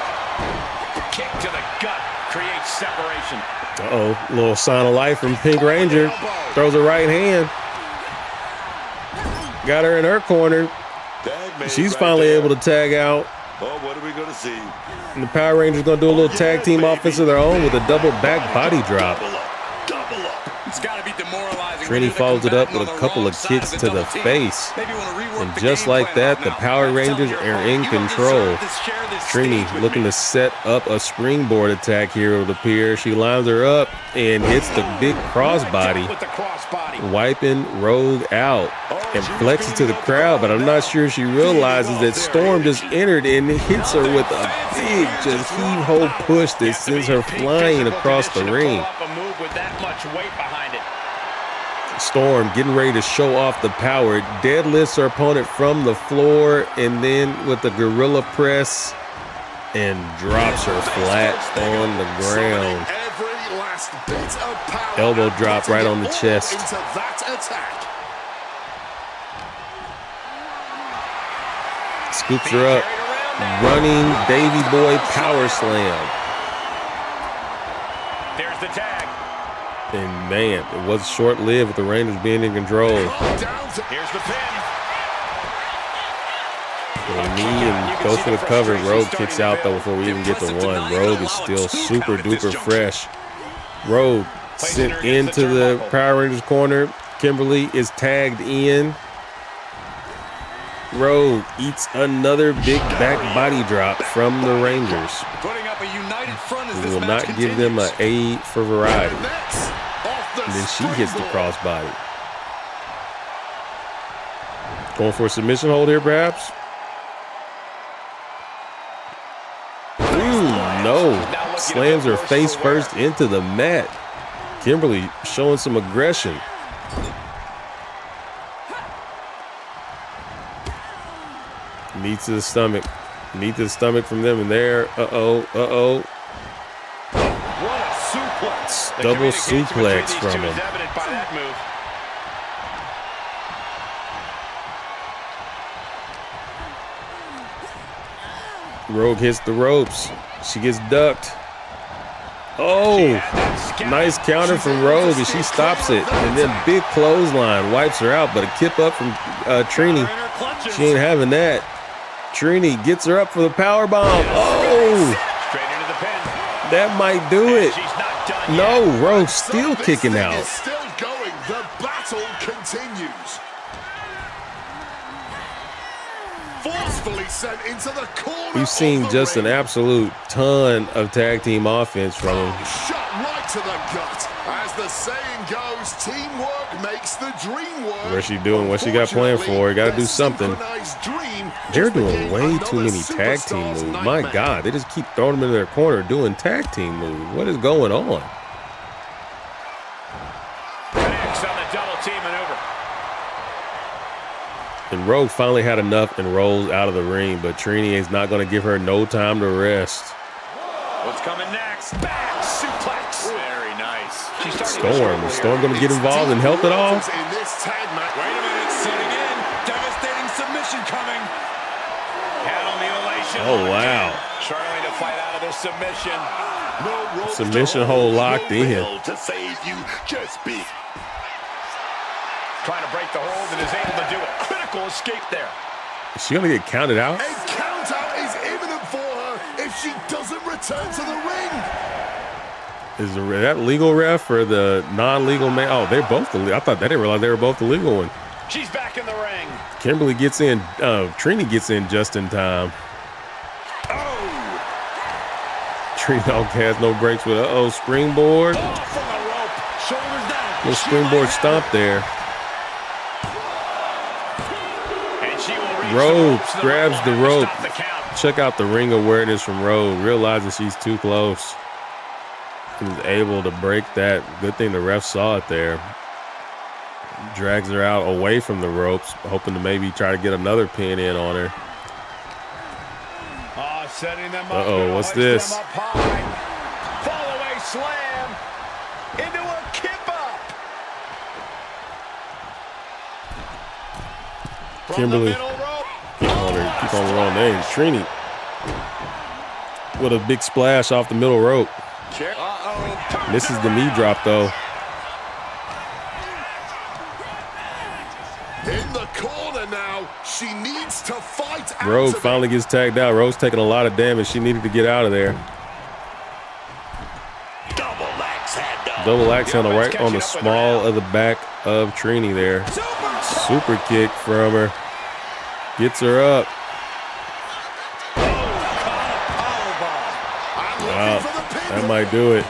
Kick to the gut creates separation. Uh-oh, little sign of life from Pink Ranger. Throws a right hand. Got her in her corner. Tag made She's right finally there. able to tag out. Oh, what are we going to see? And the Power Rangers going to do a little tag team offense of their own with a double back body drop. Double up. Double up. It's got to be demoralizing. Trini follows it up with a couple of kicks to the face. And just like that, the Power Rangers are in control. Trini looking to set up a springboard attack here, it would appear. She lines her up and hits the big crossbody, With the crossbody. wiping Rogue out and flexes to the crowd, but I'm not sure she realizes that Storm just entered and hits her with a big, just heave-ho push that sends her flying across the ring. A move with that much weight behind it. Storm getting ready to show off the power, deadlifts her opponent from the floor, and then with the gorilla press, and drops her flat on the ground. Every last bit of power. Elbow drop right on the All chest. Into that attack. Scoops her up. Running Davy Boy power slam. There's the tag. And man, it was short-lived with the Rangers being in control. Down to Here's the pin. And knee and goes for the cover. Rogue kicks out though before we even get to one. Rogue is still super duper fresh. Rogue sent into the Power Rangers corner. Kimberly is tagged in. Rogue eats another big back body drop from the Rangers. Putting up a united front as We this will match not give them continues. an A for variety. nets. Off the And then she hits the springboard. crossbody. Going for a submission hold here, perhaps? No. Slams her face first into the mat. Kimberly showing some aggression. Knee to the stomach. Knee to the stomach from them and there. Uh-oh. What a suplex. Double suplex from him. Evident by that move. Rogue hits the ropes. She gets ducked. Oh, nice counter from Rogue, and she stops it. And then big clothesline wipes her out, but a kip up from Trini. She ain't having that. Trini gets her up for the power bomb. Oh, Straight into the pin. that might do it. She's not done No, yet. Rogue still This kicking thing out. is still going. The battle continues. Forcefully sent into the corner. We've seen of the just an ring. absolute ton of tag team offense from him. Shot right to the gut. As the saying goes, teamwork makes the dream work. What's she doing? What she got planned for? You got to do something. Synchronized dream They're just doing became way too another many tag team superstar's moves. My nightmare. God, they just keep throwing them in their corner doing tag team moves. What is going on? Connects on the double team maneuver. And Rogue finally had enough and rolls out of the ring, but Trini is not going to give her no time to rest. What's coming next? Back suplex. Very nice. She's starting to struggle Storm here. going to get involved and help it all? In this tag match. Wait a minute, setting in. Devastating submission coming. Handle mutilation. Oh, wow. Trying to fight out of this submission. No ropes Submission to hold hold, locked no in. veil to save you, just be. Trying to break the hold and is able to do it. Critical escape there. Is she going to get counted out? A count out is imminent for her if she doesn't return to the ring. Is that legal ref or the non-legal man? Oh, they're both the legal. I didn't realize they were both the legal one. She's back in the ring. Kimberly gets in. Trini gets in just in time. Oh, Trini has no breaks with springboard. off from the rope. Shoulders down. Little springboard stomp there. And she will reach Rogue the ropes. grabs the will rope. stop the count. Check out the ring awareness from Rogue. Realizing she's too close. He was able to break that. Good thing the ref saw it there. Drags her out away from the ropes, hoping to maybe try to get another pin in on her. Oh, setting them up. Uh-oh, what's Hoist this? them up high. Fall away slam. Into a kip up. From Kimberly. the middle rope. Keep on her wrong name. Trini with a big splash off the middle rope. Uh-oh. Misses the knee drop though. In the corner now, she needs to fight out Rogue of it. finally gets tagged out. Rogue's taking a lot of damage. She needed to get out of there. Double axe handle right on the small of the back of Trini there. Super kick from her. Gets her up. Wow, that might do it.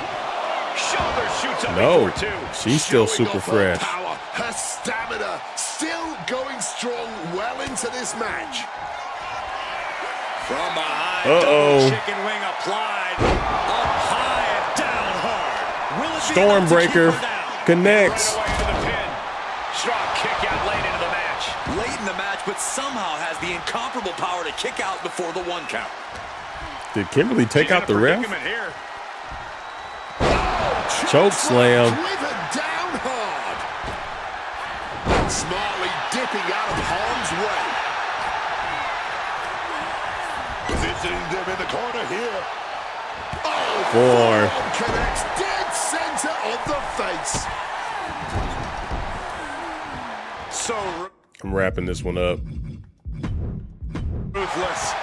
Shoulder shoots up No, before two. she's still Showing super off her fresh. power, her stamina still going strong well into this match. From behind, Uh-oh. double chicken wing applied. Up high and down hard. Will it be enough to Stormbreaker keep her down? connects. Right away to the pin. Strong kick out late into the match. Late in the match, but somehow has the incomparable power to kick out before the 1 count. Did Kimberly take She's out in the a ref? predicament here. Choke slam. Driven down hard. Smartly dipping out of harm's way. Visiting them in the corner here. Oh, Forearm. connects dead center of the face. So I'm wrapping this one up. ruthless.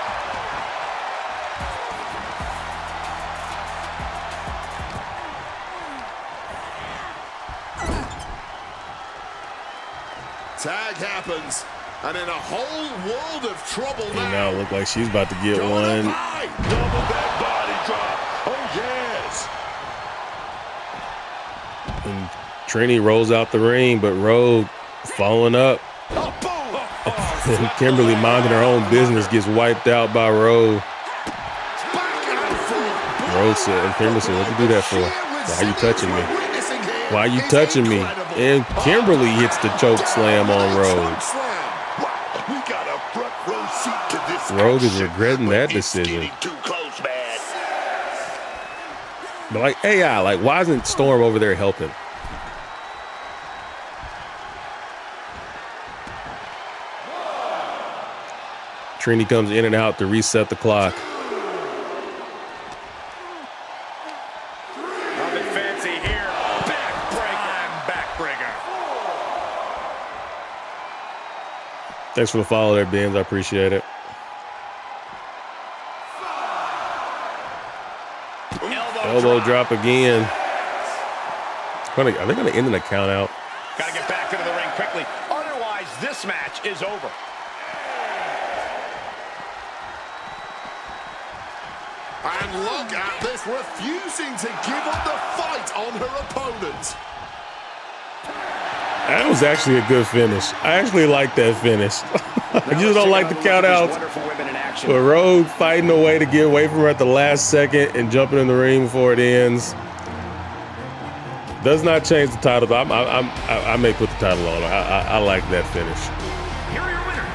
Tag happens, and in a whole world of trouble And now. now it look like she's about to get Going one. up high. Double that body drop. Oh, yes. And Trini rolls out the ring, but Rogue following up. Oh, boom. And Kimberly minding her own business gets wiped out by Rogue. Back and forth. Rogue said, and Kimberly said, "What'd you do that for? Why are you touching me? Why are you touching me?" And Kimberly hits the choke slam on Rogue. We got a front row seat to this Rogue is regretting that decision. Too close, man. But like AI, like why isn't Storm over there helping? Trini comes in and out to reset the clock. Nothing fancy here. Backbreaker. Thanks for the follow there, Benz. I appreciate it. Elbow drop again. Are they going to end in a count out? Got to get back into the ring quickly. Otherwise, this match is over. And look at this, refusing to give up the fight on her opponent. That was actually a good finish. I actually like that finish. I just don't like the count outs. But Rogue fighting a way to get away from her at the last second and jumping in the ring before it ends. Does not change the title, but I may put the title on her. I like that finish. Here are your winners.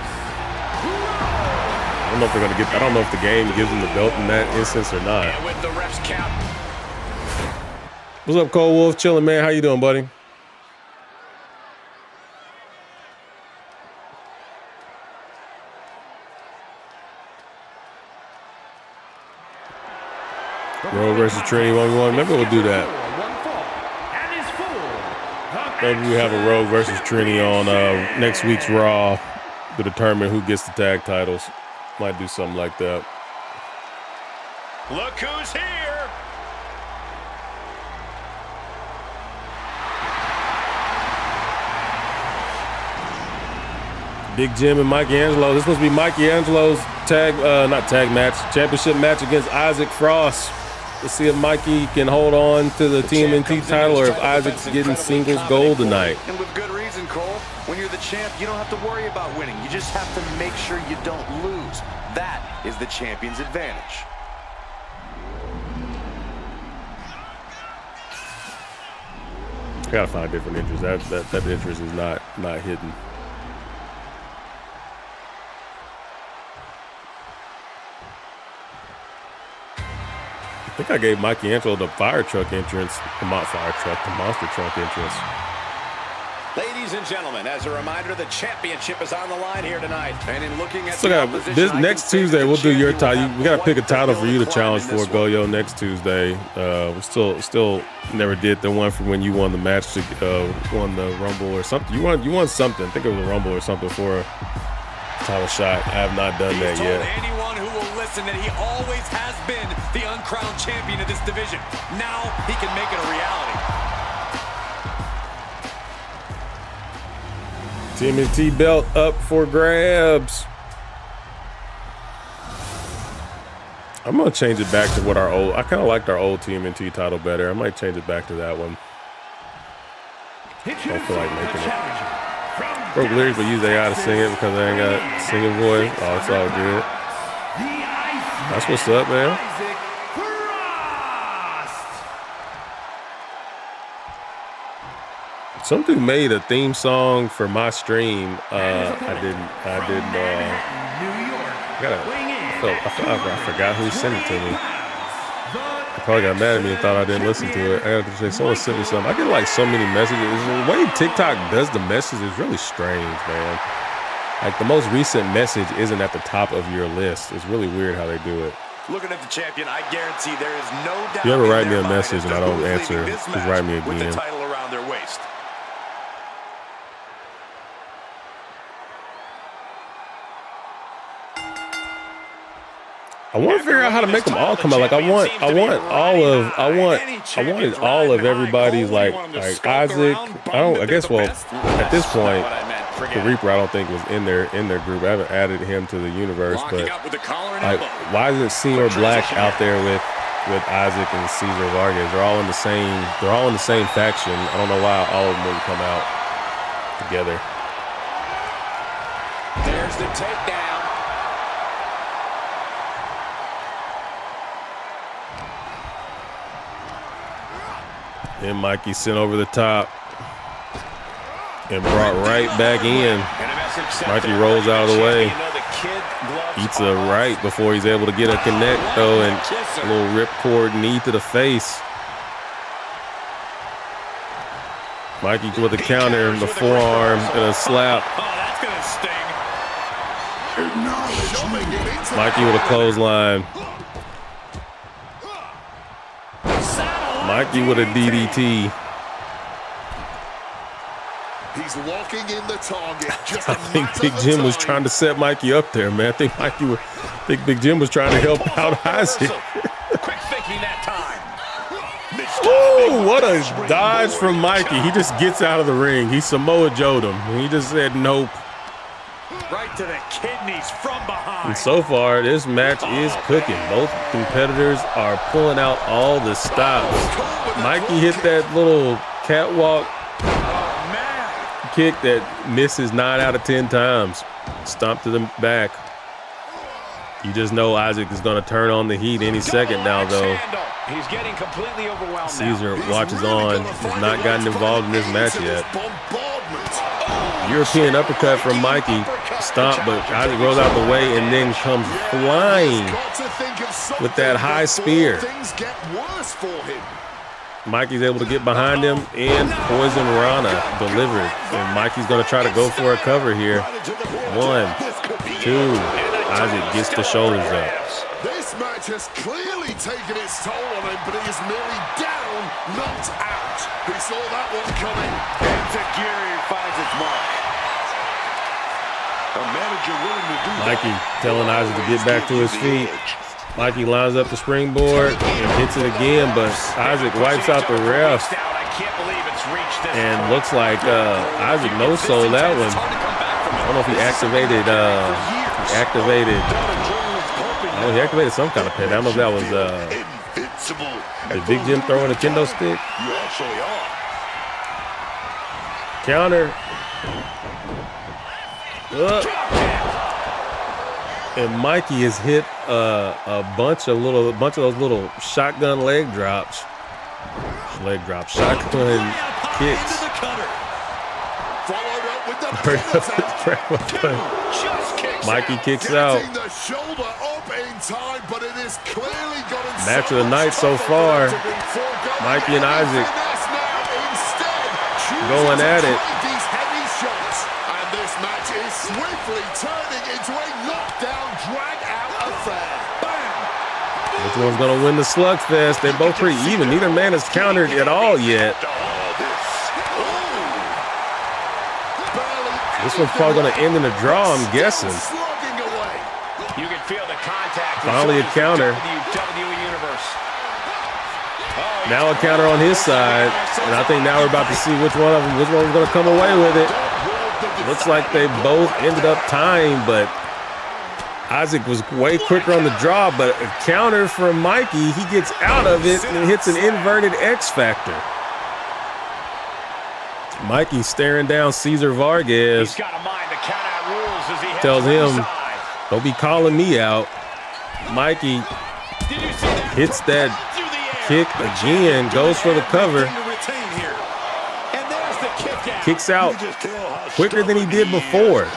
I don't know if they're gonna get. I don't know if the game gives them the belt in that instance or not. And with the ref's count. What's up, Cole Wolf? Chilling, man. How you doing, buddy? Rogue versus Trini 1v1. Maybe we'll do that. Maybe we have a Rogue versus Trini on next week's Raw to determine who gets the tag titles. Might do something like that. Look who's here. Big Jim and Mikey Angelo. This must be Mikey Angelo's championship match against Isaac Frost. Let's see if Mikey can hold on to the TMNT title or if Isaac's getting singles gold tonight. And with good reason, Cole. When you're the champ, you don't have to worry about winning. You just have to make sure you don't lose. That is the champion's advantage. Gotta find different interests. That interest is not hidden. I think I gave Mikey Angelo the fire truck entrance, the monster truck entrance. Ladies and gentlemen, as a reminder, the championship is on the line here tonight. And in looking at this next Tuesday, we'll do your title. We gotta pick a title for you to challenge for, Goyo, next Tuesday. We still never did the one for when you won the match, won the Rumble or something. You won something. I think it was a Rumble or something for a title shot. I have not done that yet. Anyone who will listen that he always has been the uncrowned champion of this division. Now he can make it a reality. TMNT belt up for grabs. I'm gonna change it back to what I kind of liked our old TMNT title better. I might change it back to that one. Don't feel like making it. Broke lyrics, but use AI to sing it because I ain't got singing voice. Oh, it's all good. That's what's up, man. Some dude made a theme song for my stream. I forgot who sent it to me. I probably got mad at me and thought I didn't listen to it. I got to say, someone sent me something. I get like so many messages. The way TikTok does the message is really strange, man. Like the most recent message isn't at the top of your list. It's really weird how they do it. Looking at the champion, I guarantee there is no doubt. If you ever write me a message and I don't answer, just write me with the again. title around their waist. I want to figure out how to make them all come out. Like I wanted all of everybody's like Isaac. I guess at this point, the Reaper I don't think was in their group. I haven't added him to the universe, but like why isn't Senior Black out there with Isaac and Cesar Vargas? They're all in the same faction. I don't know why all of them wouldn't come out together. There's the takedown. And Mikey sent over the top and brought right back in. Mikey rolls out of the way. You know the kid glove Eats a right before he's able to get a connect, though, and a little ripcord knee to the face. Mikey with a counter, the forearm, and a slap. Oh, that's going to sting. Mikey with a clothesline. Mikey with a DDT. He's locking in the target. Just I think Big Jim was trying to set Mikey up there, man. I think Big Jim was trying to help out Isaac. Quick thinking that time. Ooh, what a dodge from Mikey. He just gets out of the ring. He Samoa Joe'd him. He just said nope. Right to the kidneys from behind. And so far, this match is cooking. Both competitors are pulling out all the stops. Mikey hit that little catwalk kick that misses 9 out of 10 times. Stomp to the back. You just know Isaac is going to turn on the heat any second now, though. He's getting completely overwhelmed. Caesar watches on. Has not gotten involved in this match yet. European uppercut from Mikey. Stomp, but Isaac rolls out the way and then comes flying with that high spear. Mikey's able to get behind him, and Poison Rana delivered. And Mikey's going to try to go for a cover here. 1, 2. Isaac gets the shoulders up. This match has clearly taken its toll on him, but he is merely down, not out. He saw that one coming. Enziguri finds its mark. A manager willing to do Mikey telling Isaac to get back to his feet. Mikey lines up the springboard and hits it again, but Isaac wipes out the ref. And looks like Isaac no-sold that one. I don't know if he activated he activated some kind of pin. I don't know if that was Big Jim throwing a kendo stick. Counter. And Mikey has hit a bunch of those little shotgun leg drops. Shotgun kicks. Mikey kicks out. Match of the night so far. Mikey and Isaac going at it. And this match is swiftly turning into a knockdown, drag-out affair. Bam! Which one's going to win the slugfest? They're both pretty even. Neither man has countered at all yet. This one's probably going to end in a draw, I'm guessing. You can feel the contact. Finally a counter. WWE Universe. Now a counter on his side. And I think now we're about to see which one's going to come away with it. Looks like they both ended up tying, but Isaac was way quicker on the draw, but a counter from Mikey, he gets out of it and hits an inverted X Factor. Mikey staring down Cesar Vargas. He's got a mind to count out rules as he tells him, don't be calling me out. Mikey hits that kick again, goes for the cover. Kicks out quicker than he did before.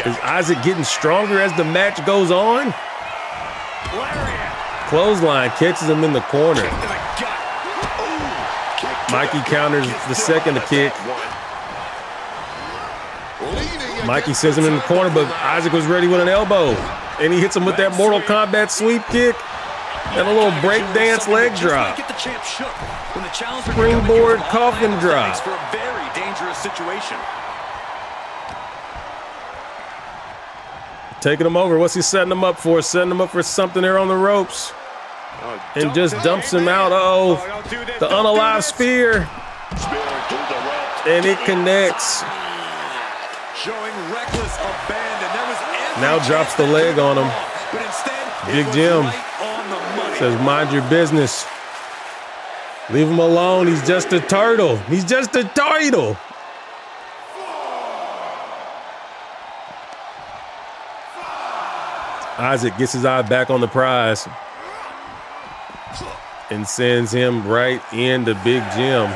Is Isaac getting stronger as the match goes on? Clothesline catches him in the corner. Mikey counters the second kick. Mikey sends him in the corner, but Isaac was ready with an elbow. And he hits him with that Mortal Kombat sweep kick and a little breakdance leg drop. Springboard coffin drop. For a very dangerous situation. Taking him over. What's he setting him up for? Setting him up for something there on the ropes. And just dumps him out. Uh-oh. The unalive spear. And it connects. Showing reckless abandon. Now drops the leg on him. Big Jim says, mind your business. Leave him alone. He's just a turtle. He's just a turtle. Isaac gets his eye back on the prize and sends him right into Big Jim.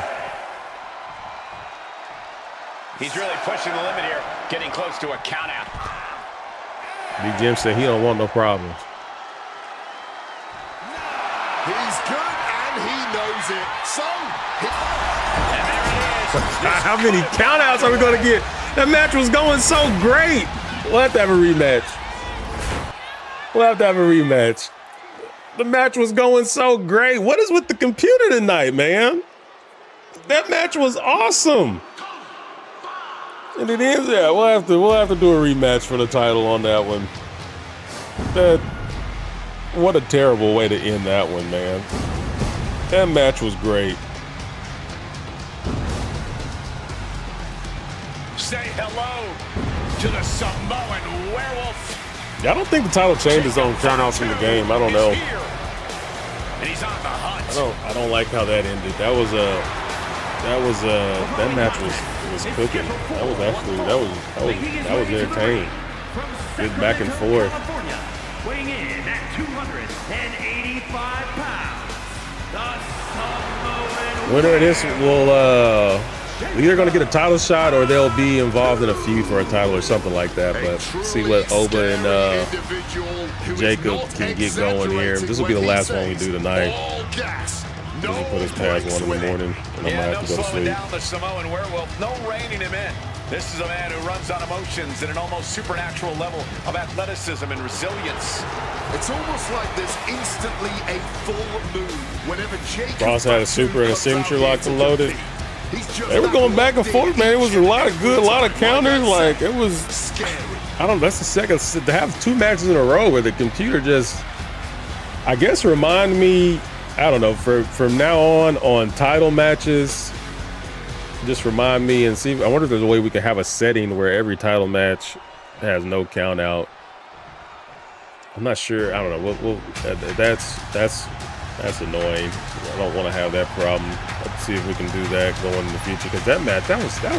He's really pushing the limit here, getting close to a count out. Big Jim said he don't want no problems. He's good and he knows it. So, And there it is. How many countouts are we going to get? That match was going so great. We'll have to have a rematch. We'll have to have a rematch. The match was going so great. What is with the computer tonight, man? That match was awesome. And it ends there. We'll have to do a rematch for the title on that one. What a terrible way to end that one, man. That match was great. Say hello to the Samoan Werewolf. Yeah, I don't think the title changes on countouts from the game. I don't know. And he's on the hunt. I don't like how that ended. That match was cooking. That was entertaining. Good back and forth. Weighing in at 285 pounds, the Samoan Winner of this will either going to get a title shot or they'll be involved in a feud for a title or something like that. But see what Oba and Jacob can get going here. This will be the last one we do tonight. He put his past 1 in the morning, and I'm going to have to go to sleep. Down the Samoan Werewolf, no reining him in. This is a man who runs on emotions at an almost supernatural level of athleticism and resilience. it's almost like there's instantly a full moon whenever Jacob Cross had a super and a signature locked and loaded. They were going back and forth, man. It was a lot of counters. Like, it was scary. I don't know, that's the second to have 2 matches in a row where the computer just, I guess, remind me, I don't know, from now on title matches, just remind me and see. I wonder if there's a way we could have a setting where every title match has no count out. I'm not sure. I don't know. That's annoying. I don't want to have that problem. Let's see if we can do that going in the future, because that match, that was a good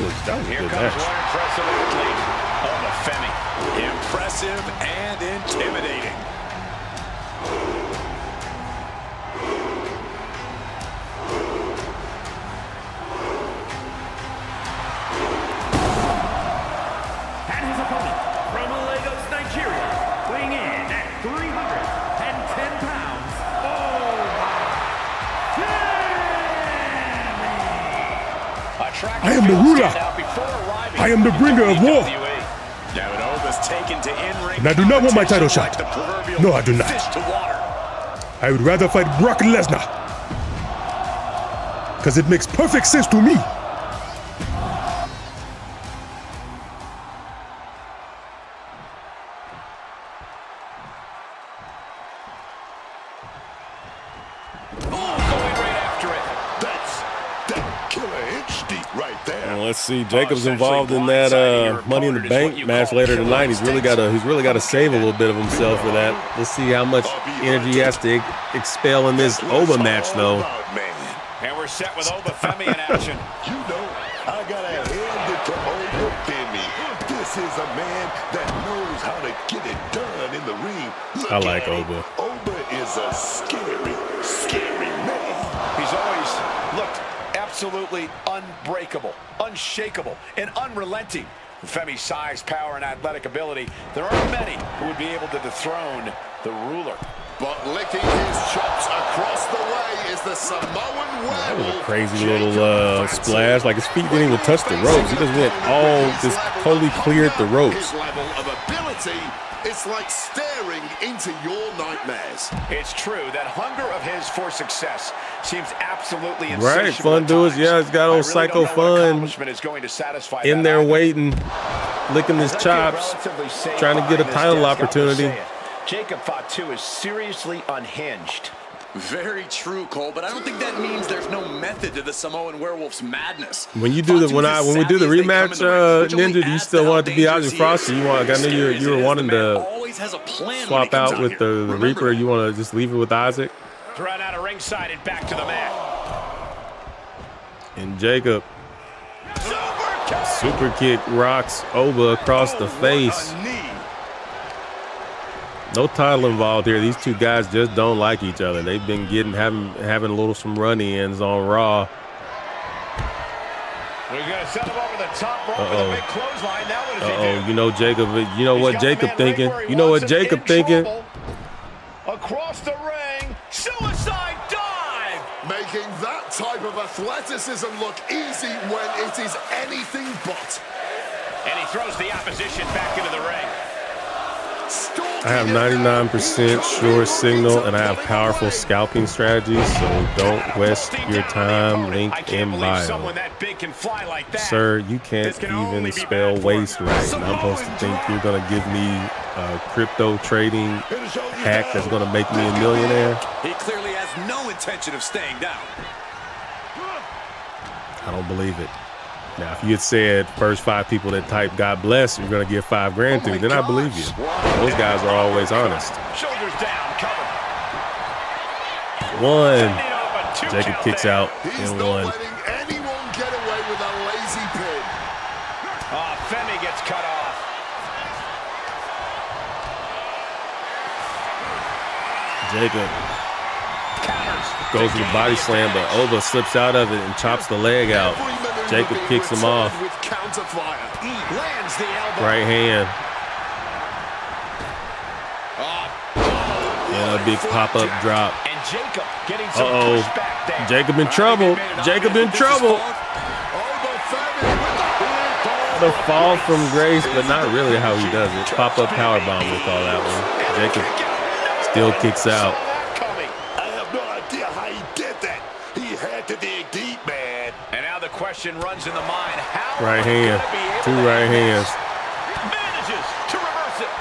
match. One impressive athlete. Oh, the Femi. Impressive and intimidating. and his opponent from Lagos, Nigeria, weighing in at 310 pounds. I am the ruler. I am the bringer of war. And I do not want my title shot. No, I do not. I would rather fight Brock Lesnar, because it makes perfect sense to me. Let's see. Jacob's involved in that Money in the Bank match later tonight. He's really got to save a little bit of himself for that. Let's see how much energy he has to expel in this Oba match, though. And we're set with Oba Femi in action. You know, I gotta hand it to Oba Femi. This is a man that knows how to get it done in the ring. I like Oba. Oba is a scary, scary man. He's always looked absolutely unbreakable, unshakable, and unrelenting. With Femi's size, power, and athletic ability, there aren't many who would be able to dethrone the ruler. But licking his chops across the way is the Samoan Werewolf. That was a crazy little splash. Like, his feet didn't even touch the ropes. He just went just totally cleared the ropes. His level of ability, it's like staring into your nightmares. It's true that hunger of his for success seems absolutely insatiable. Right, Fun Doers. Yeah, it's got old Psycho Fun in there waiting, licking his chops, trying to get a title opportunity. Jacob Fatu is seriously unhinged. Very true, Cole, but I don't think that means there's no method to the Samoan Werewolf's madness. When you do the when we do the rematch, Ninja, do you still want it to be Ozzy Frosty? I know you were wanting to swap out with the Reaper. You want to just leave it with Isaac? Thrown out of ringside and back to the mat. And Jacob, super kick rocks Oba across the face. No title involved here. These two guys just don't like each other. They've been having some run-ins on Raw. We're going to send him over the top rope with a big clothesline. Now what does he do? You know Jacob. You know what Jacob thinking. You know what Jacob thinking. Across the ring, suicide dive. Making that type of athleticism look easy when it is anything but. And he throws the opposition back into the ring. I have 99% sure signal, and I have powerful scalping strategies, so don't waste your time. Link in bio. Sir, you can't even spell waste right. And I'm supposed to think you're going to give me a crypto trading hack that's going to make me a millionaire? He clearly has no intention of staying down. I don't believe it. Now, if you had said first 5 people that type God bless, you're going to give $5 grand to, then I believe you. Those guys are always honest. Shoulders down, cover. 1. Jacob kicks out He's in not 1. letting anyone get away with a lazy pin. Femi gets cut off. Jacob goes to the body slam, but Oba slips out of it and chops the leg out. Jacob kicks him off. Lands the elbow. Right hand. And a big pop-up drop. And Jacob getting some pushback there. Jacob in trouble. Jacob in trouble. The fall from grace, but not really how he does it. Pop-up powerbomb, we call that one. Jacob still kicks out. I have no idea how he did that. He had to dig deep, man. And now the question runs in the mind. How Right hand. 2 right hands. manages to reverse it.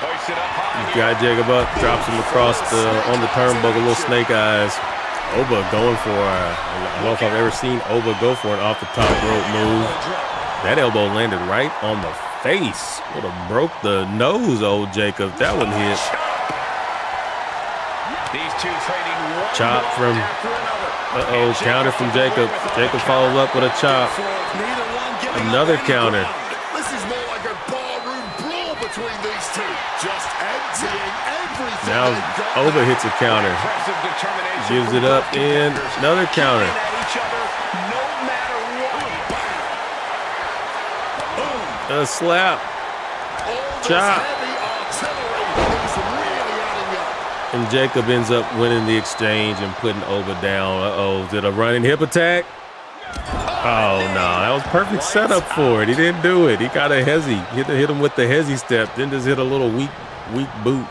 Hoisted up high. Got Jacob up, drops him across on the turnbuckle, little snake eyes. Oba going for I don't know if I've ever seen Oba go for an off the top rope move. That elbow landed right on the face. Would have broke the nose, old Jacob. That one hit. These two trading one Chop from counter from Jacob. Jacob follows up with a chop. Another counter. This is more like a barroom brawl between these two. Just emptying everything. Now Oba hits a counter. Gives it up and another counter. A slap. Chop. And Jacob ends up winning the exchange and putting Oba down. Uh-oh, did a running hip attack? Oh, no, that was perfect setup for it. He didn't do it. He got a hezzy. Hit him with the hezzy step, then just hit a little weak boot.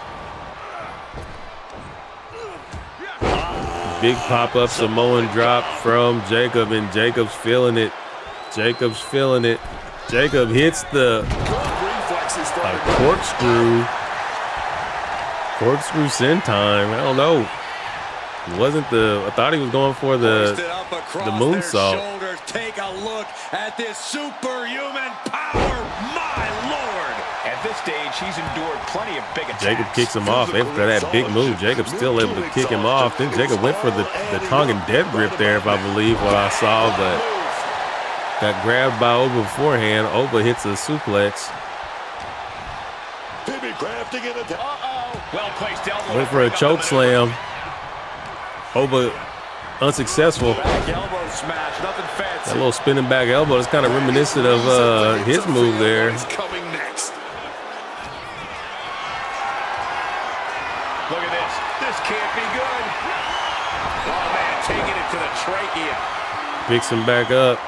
Big pop-up Samoan drop from Jacob, and Jacob's feeling it. Jacob's feeling it. Jacob hits the corkscrew senton. I don't know. It wasn't I thought he was going for the moonsault. Take a look at this superhuman power, my lord. At this stage, he's endured plenty of big attacks. Jacob kicks him off after that big move. Jacob's still able to kick him off. Then Jacob went for the Tongan dead grip there, if I believe what I saw, but got grabbed by Oba beforehand. Oba hits a suplex. Well placed elbow. Went for a choke slam. Oba unsuccessful. Back elbow smash, nothing fancy. That little spinning back elbow is kind of reminiscent of his move there. Coming next. Look at this. This can't be good. Oh, man, taking it to the trachea. Picks him back up.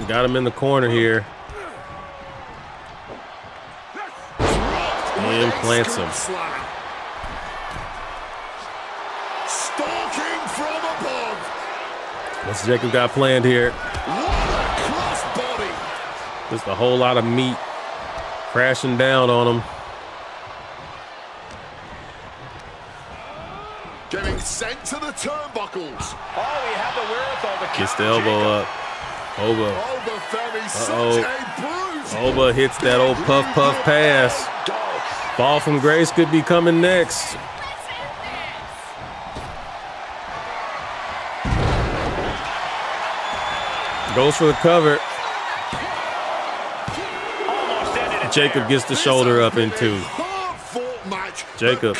Got him in the corner here. And plants him. Stalking from above. What's Jacob got planned here? What a crossbody. Just a whole lot of meat crashing down on him. Getting sent to the turnbuckles. Oh, he had the wherewithal to Gets the elbow up. Oba. Over Femi, such a bruise. Oba hits that old puff pass. Fall from grace could be coming next. Goes for the cover. Jacob gets the shoulder up in 2. Jacob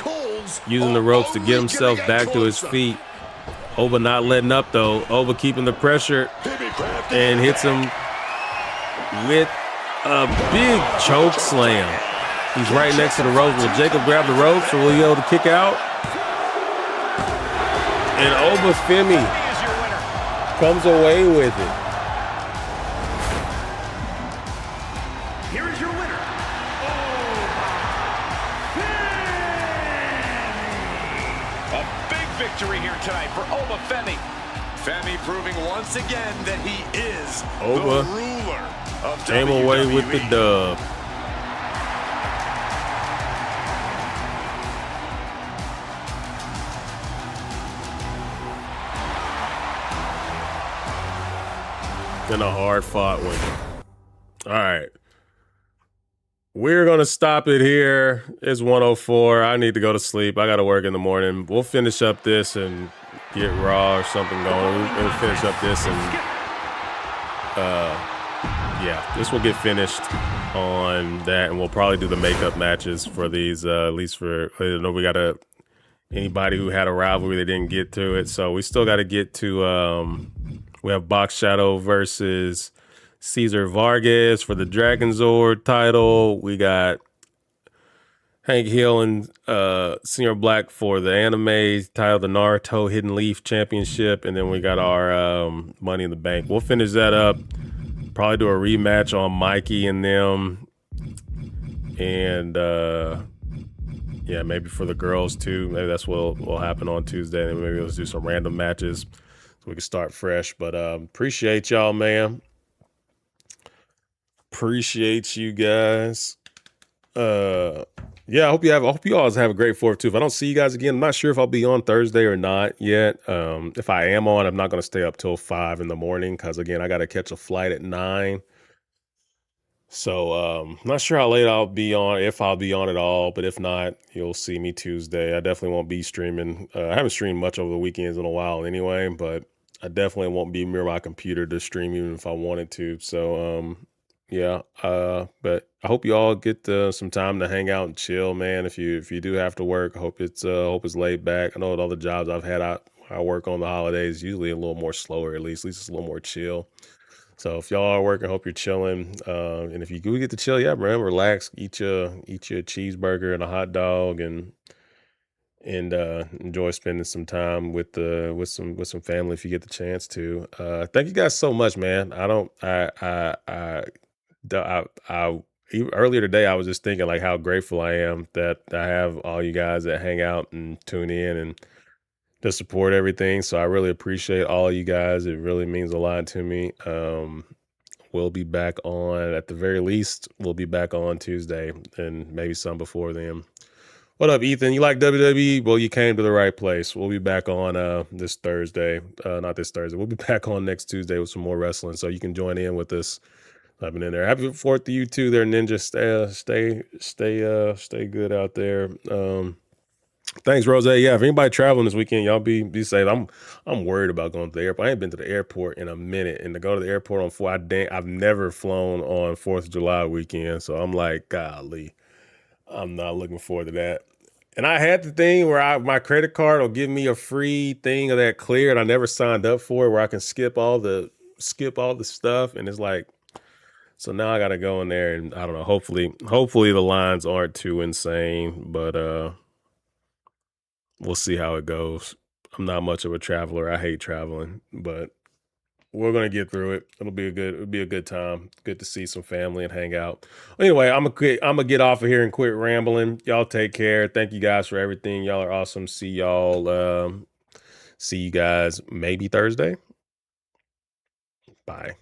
using the ropes to get himself back to his feet. Oba not letting up, though. Oba keeping the pressure and hits him with a big choke slam. He's right next to the ropes. Will Jacob grab the ropes, or will he be able to kick out? And Oba Femi comes away with it. Here is your winner, A big victory here tonight for Oba Femi. Femi proving once again that he is Oba the ruler of came WWE. away with the dub. And a hard-fought one. All right. We're going to stop it here. It's 1:04. I need to go to sleep. I got to work in the morning. We'll finish up this and get Raw or something going. We'll finish up this and, yeah, this will get finished on that, and we'll probably do the makeup matches for these, at least for, I know we got anybody who had a rivalry that didn't get to it. So we still got to get to, we have Box Shadow versus Cesar Vargas for the Dragon Zord title. We got Hank Hill and Senior Black for the anime title, the Naruto Hidden Leaf Championship. And then we got our Money in the Bank. We'll finish that up. Probably do a rematch on Mikey and them. And yeah, maybe for the girls too. Maybe that's what will happen on Tuesday. And maybe let's do some random matches so we can start fresh. But appreciate y'all, man. Appreciate you guys. Yeah, I hope you all have a great 4th too. If I don't see you guys again, I'm not sure if I'll be on Thursday or not yet. If I am on, I'm not going to stay up till 5 in the morning because again, I got to catch a flight at 9. So not sure how late I'll be on, if I'll be on at all, but if not, you'll see me Tuesday. I definitely won't be streaming. I haven't streamed much over the weekends in a while anyway, but I definitely won't be near my computer to stream even if I wanted to. So yeah, but I hope you all get some time to hang out and chill, man. If you do have to work, I hope it's laid back. I know with all the jobs I've had, I work on the holidays, usually a little more slower, at least it's a little more chill. So if y'all are working, hope you're chilling. And if you do get to chill, yeah, man, relax, eat your cheeseburger and a hot dog, and enjoy spending some time with some family if you get the chance to. Thank you guys so much, man. Earlier today, I was just thinking like how grateful I am that I have all you guys that hang out and tune in and to support everything. So I really appreciate all you guys. It really means a lot to me. We'll be back on, at the very least, we'll be back on Tuesday and maybe some before then. What up, Ethan? You like WWE? Well, you came to the right place. We'll be back on this Thursday. Not this Thursday. We'll be back on next Tuesday with some more wrestling. So you can join in with us. I've been in there. Happy 4th to you too there, Ninja. Stay good out there. Thanks, Rose. Yeah, if anybody traveling this weekend, y'all be safe. I'm worried about going to the airport. I ain't been to the airport in a minute, and to go to the airport on 4th, I've never flown on 4th of July weekend, so I'm like, golly, I'm not looking forward to that. And I had the thing where my credit card will give me a free thing of that clear, and I never signed up for it, where I can skip all the stuff, and it's like, so now I got to go in there, and I don't know. Hopefully the lines aren't too insane, but we'll see how it goes. I'm not much of a traveler. I hate traveling, but we're gonna get through it. It'll be a good time. Good to see some family and hang out. Anyway, I'm gonna get off of here and quit rambling. Y'all take care. Thank you guys for everything. Y'all are awesome. See y'all. See you guys maybe Thursday. Bye.